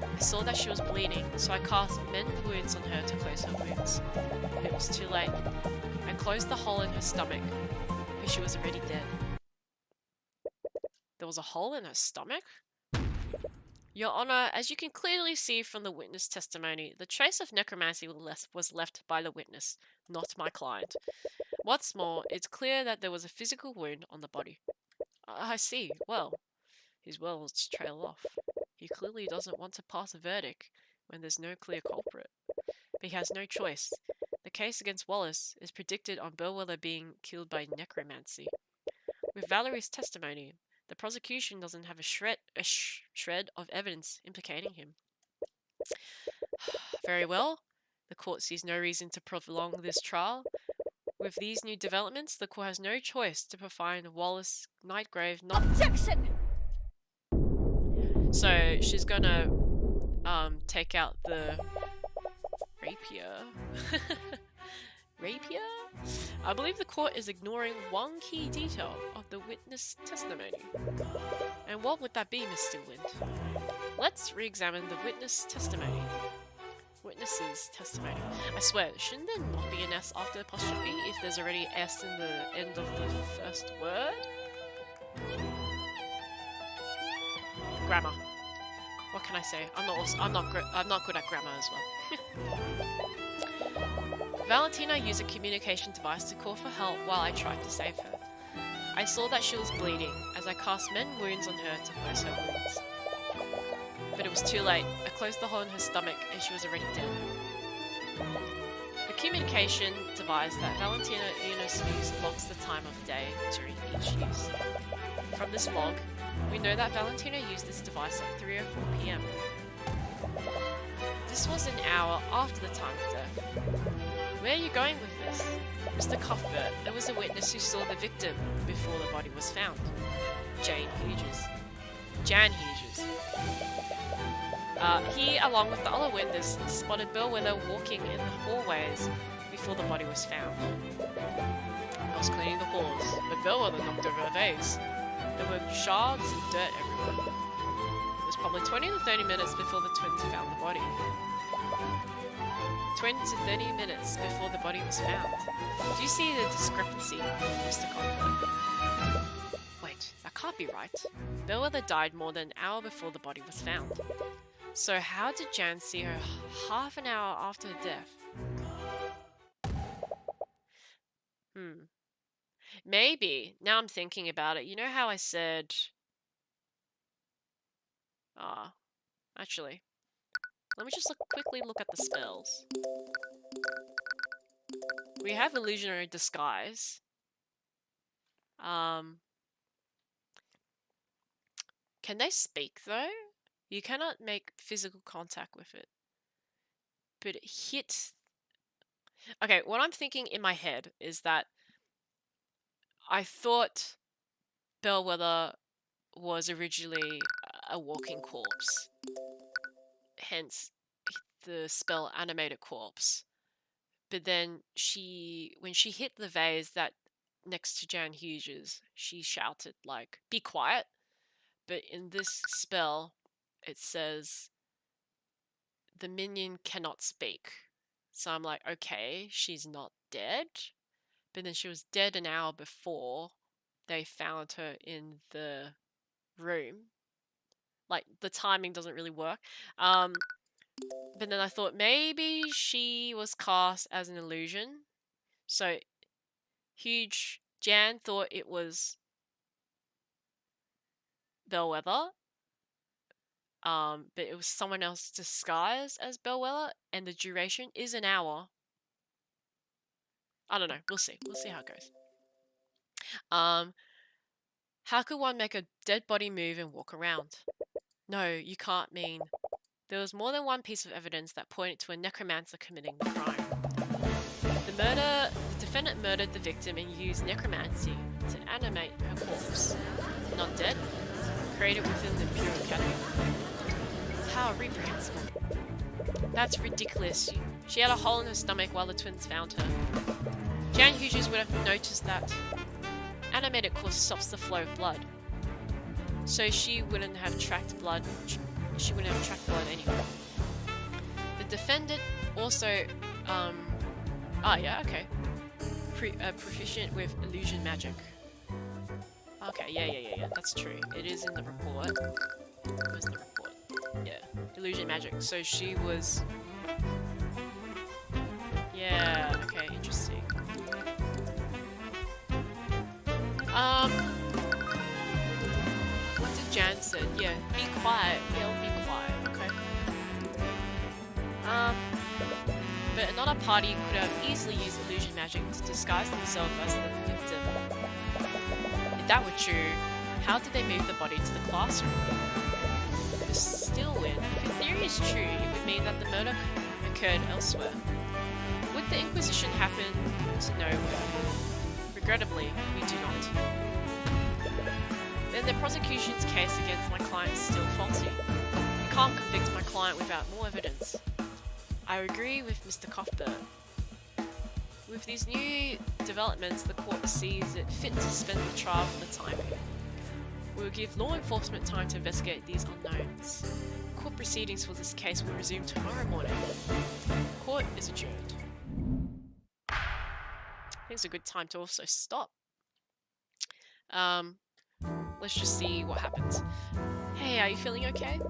I saw that she was bleeding, so I cast Mend Wounds on her to close her wounds. It was too late. I closed the hole in her stomach, but she was already dead. There was a hole in her stomach? Your Honor, as you can clearly see from the witness testimony, the trace of necromancy was left by the witness, not my client. What's more, it's clear that there was a physical wound on the body. I see. Well, his words trail off. He clearly doesn't want to pass a verdict when there's no clear culprit. But he has no choice. The case against Wallace is predicted on Bellwether being killed by necromancy. With Valerie's testimony, the prosecution doesn't have a shred of evidence implicating him. Very well. The court sees no reason to prolong this trial. With these new developments, the court has no choice to find Wallace Nightgrave not... Objection! So she's gonna take out the rapier. Rapier? I believe the court is ignoring one key detail of the witness testimony. And what would that be, Mr. Wind? Let's re-examine the witness testimony. Witness's testimony. I swear, shouldn't there not be an S after apostrophe if there's already S in the end of the first word? Grammar. What can I say? I'm not good at grammar as well. Valentina used a communication device to call for help while I tried to save her. I saw that she was bleeding as I cast Mend Wounds on her to close her wounds. But it was too late. I closed the hole in her stomach and she was already dead. The communication device that Valentina Eunice used logs the time of day during each use. From this log, we know that Valentina used this device at 3:04 PM. This was an hour after the time of death. Where are you going with this? Mr. Cuthbert, there was a witness who saw the victim before the body was found. Jan Hughes. He, along with the other witness, spotted Bellwether walking in the hallways before the body was found. I was cleaning the halls, but Bellwether knocked over a vase. There were shards and dirt everywhere. It was probably 20 to 30 minutes before the twins found the body. 20 to 30 minutes before the body was found. Do you see the discrepancy, Mr. Cuthbert? Wait, that can't be right. Bellwether died more than an hour before the body was found. So how did Jan see her half an hour after her death? Maybe. Now I'm thinking about it. You know how I said... actually. Let me just quickly look at the spells. We have illusionary disguise. Can they speak though? You cannot make physical contact with it. But it hit... Okay, what I'm thinking in my head is that I thought Bellwether was originally a walking corpse. Hence, the spell animated corpse. But then when she hit the vase that next to Jan Hughes, she shouted like, "Be quiet." But in this spell, it says the minion cannot speak. So I'm like, okay, she's not dead. But then she was dead an hour before they found her in the room. Like, the timing doesn't really work. But then I thought maybe she was cast as an illusion. So, Jan thought it was Bellwether. But it was someone else disguised as Bellwether, and the duration is an hour. I don't know. We'll see. We'll see how it goes. How could one make a dead body move and walk around? No, you can't mean. There was more than one piece of evidence that pointed to a necromancer committing the crime. The defendant murdered the victim and used necromancy to animate her corpse. Not dead, created within the Pure Academy. How reprehensible. That's ridiculous. She had a hole in her stomach while the twins found her. Jan Hughes would have noticed that. Animated corpse stops the flow of blood. So she wouldn't have tracked blood. She wouldn't have tracked blood anyway. The defendant also, proficient with illusion magic. Okay, yeah, that's true. It is in the report. Where's the report? Yeah, illusion magic. So she was... Yeah, okay, interesting. What did Jan say? Yeah, be quiet. Yeah, be quiet. Okay. But another party could have easily used illusion magic to disguise themselves as the victim. If that were true, how did they move the body to the classroom? Still weird. If your theory is true, it would mean that the murder occurred elsewhere. Would the Inquisition happen to know where? Regrettably, we do not. Then the prosecution's case against my client is still faulty. You can't convict my client without more evidence. I agree with Mr. Cuthbert. With these new developments, the court sees it fit to suspend the trial for the time being. We will give law enforcement time to investigate these unknowns. Court proceedings for this case will resume tomorrow morning. Court is adjourned. I think it's a good time to also stop. Let's just see what happens. Hey, are you feeling okay?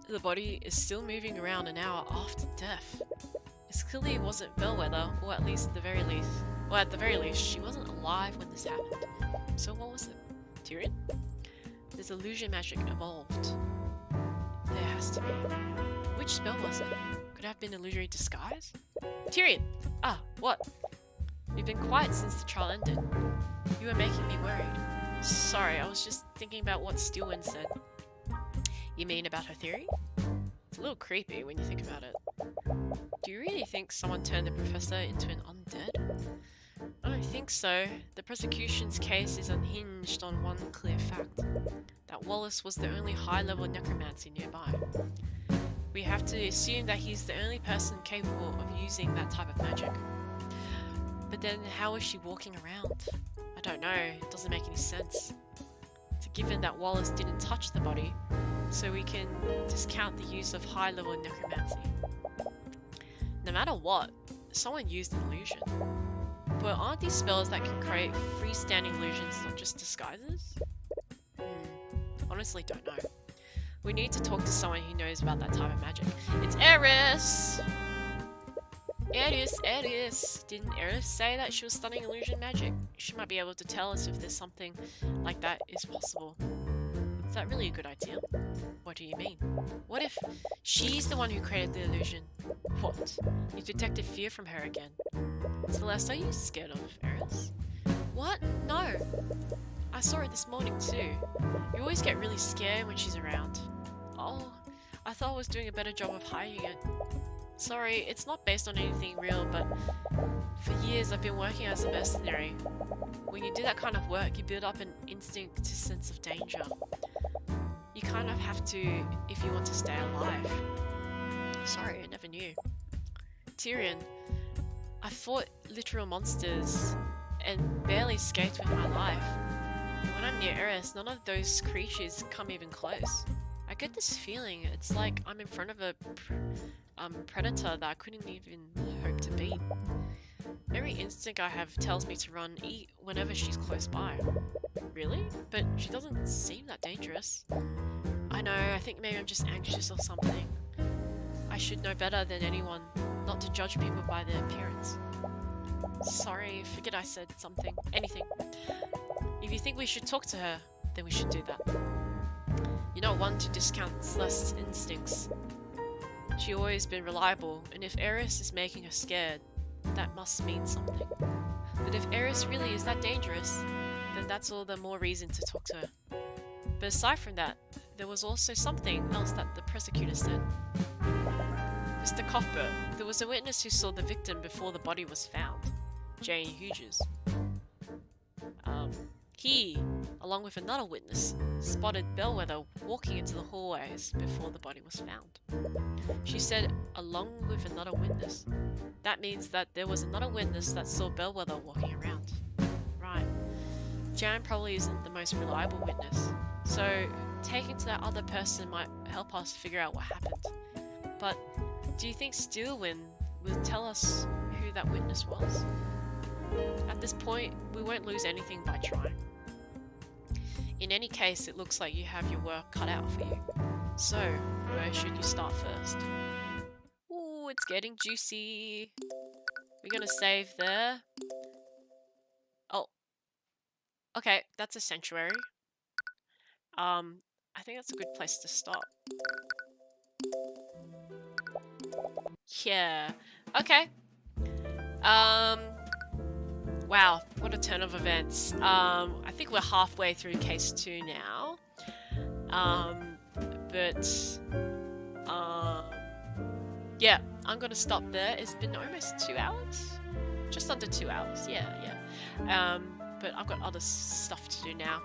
The body is still moving around an hour after death. It clearly wasn't Bellwether, or at the very least, she wasn't alive when this happened. So what was it? Tyrion? There's illusion magic evolved. There has to be. Which spell was it? Could it have been illusory disguise? Tyrion! Ah, what? You've been quiet since the trial ended. You were making me worried. Sorry, I was just thinking about what Steelwind said. You mean about her theory? It's a little creepy when you think about it. Do you really think someone turned the professor into an undead? I don't think so. The prosecution's case is unhinged on one clear fact. That Wallace was the only high-level necromancer nearby. We have to assume that he's the only person capable of using that type of magic. But then how is she walking around? I don't know, it doesn't make any sense. It's a given that Wallace didn't touch the body, so we can discount the use of high-level necromancy. No matter what, someone used an illusion. But aren't these spells that can create freestanding illusions not just disguises? Honestly don't know. We need to talk to someone who knows about that type of magic. It's Eris! Eris! Didn't Eris say that she was studying illusion magic? She might be able to tell us if there's something like that is possible. Is that really a good idea? What do you mean? What if she's the one who created the illusion? What? You detected fear from her again. Celeste, are you scared of Eris? What? No. I saw her this morning too. You always get really scared when she's around. Oh, I thought I was doing a better job of hiding it. Sorry, it's not based on anything real, but for years I've been working as a mercenary. When you do that kind of work, you build up an instinctive sense of danger. You kind of have to if you want to stay alive. Sorry, I never knew. Tyrion, I fought literal monsters and barely escaped with my life. When I'm near Eris, none of those creatures come even close. I get this feeling, it's like I'm in front of a predator that I couldn't even hope to beat. Every instinct I have tells me to run, eat whenever she's close by. Really? But she doesn't seem that dangerous. I know, I think maybe I'm just anxious or something. I should know better than anyone, not to judge people by their appearance. Sorry, forget I said something. Anything. If you think we should talk to her, then we should do that. You're not one to discount Celeste's instincts. She's always been reliable, and if Eris is making her scared, that must mean something. But if Eris really is that dangerous, then that's all the more reason to talk to her. But aside from that, there was also something else that the prosecutor said. Mr. Cuthbert, there was a witness who saw the victim before the body was found. Jane Hughes. He, along with another witness, spotted Bellwether walking into the hallways before the body was found. She said, along with another witness. That means that there was another witness that saw Bellwether walking around. Right. Jan probably isn't the most reliable witness, so taking to that other person might help us figure out what happened. But do you think Steelwind will tell us who that witness was? At this point, we won't lose anything by trying. In any case, it looks like you have your work cut out for you. So, where should you start first? Ooh, it's getting juicy. We're gonna save there. Oh. Okay, that's a sanctuary. I think that's a good place to stop. Yeah. Okay. Wow, what a turn of events. I think we're halfway through case 2 now. Yeah, I'm gonna stop there. It's been almost 2 hours? Just under 2 hours, yeah. But I've got other stuff to do now.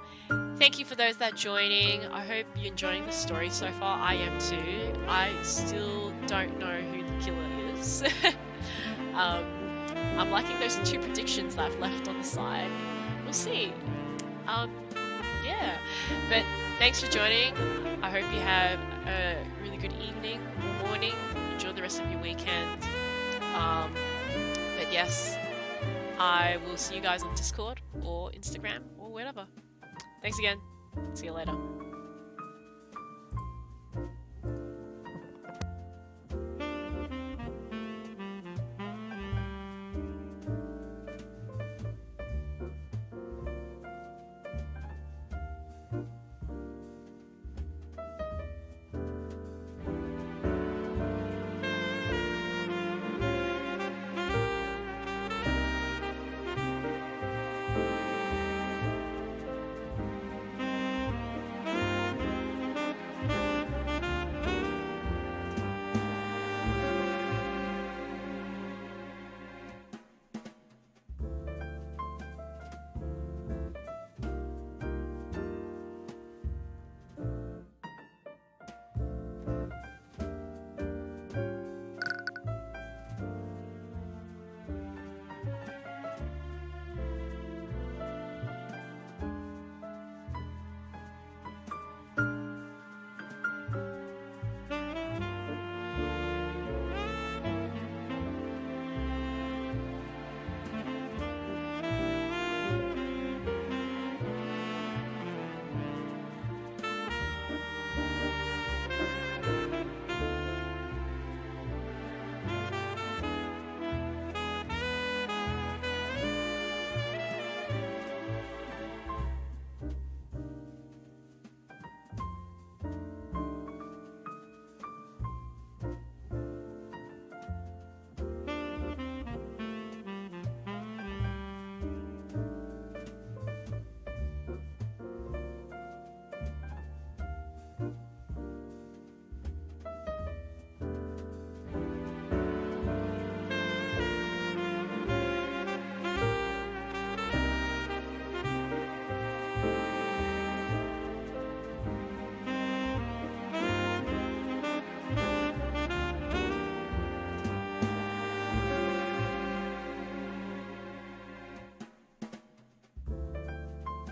Thank you for those that are joining. I hope you're enjoying the story so far. I am too. I still don't know who the killer is. I'm liking those 2 predictions that I've left on the side. We'll see. Yeah. But thanks for joining. I hope you have a really good evening or morning. Enjoy the rest of your weekend. But yes, I will see you guys on Discord or Instagram or wherever. Thanks again. See you later.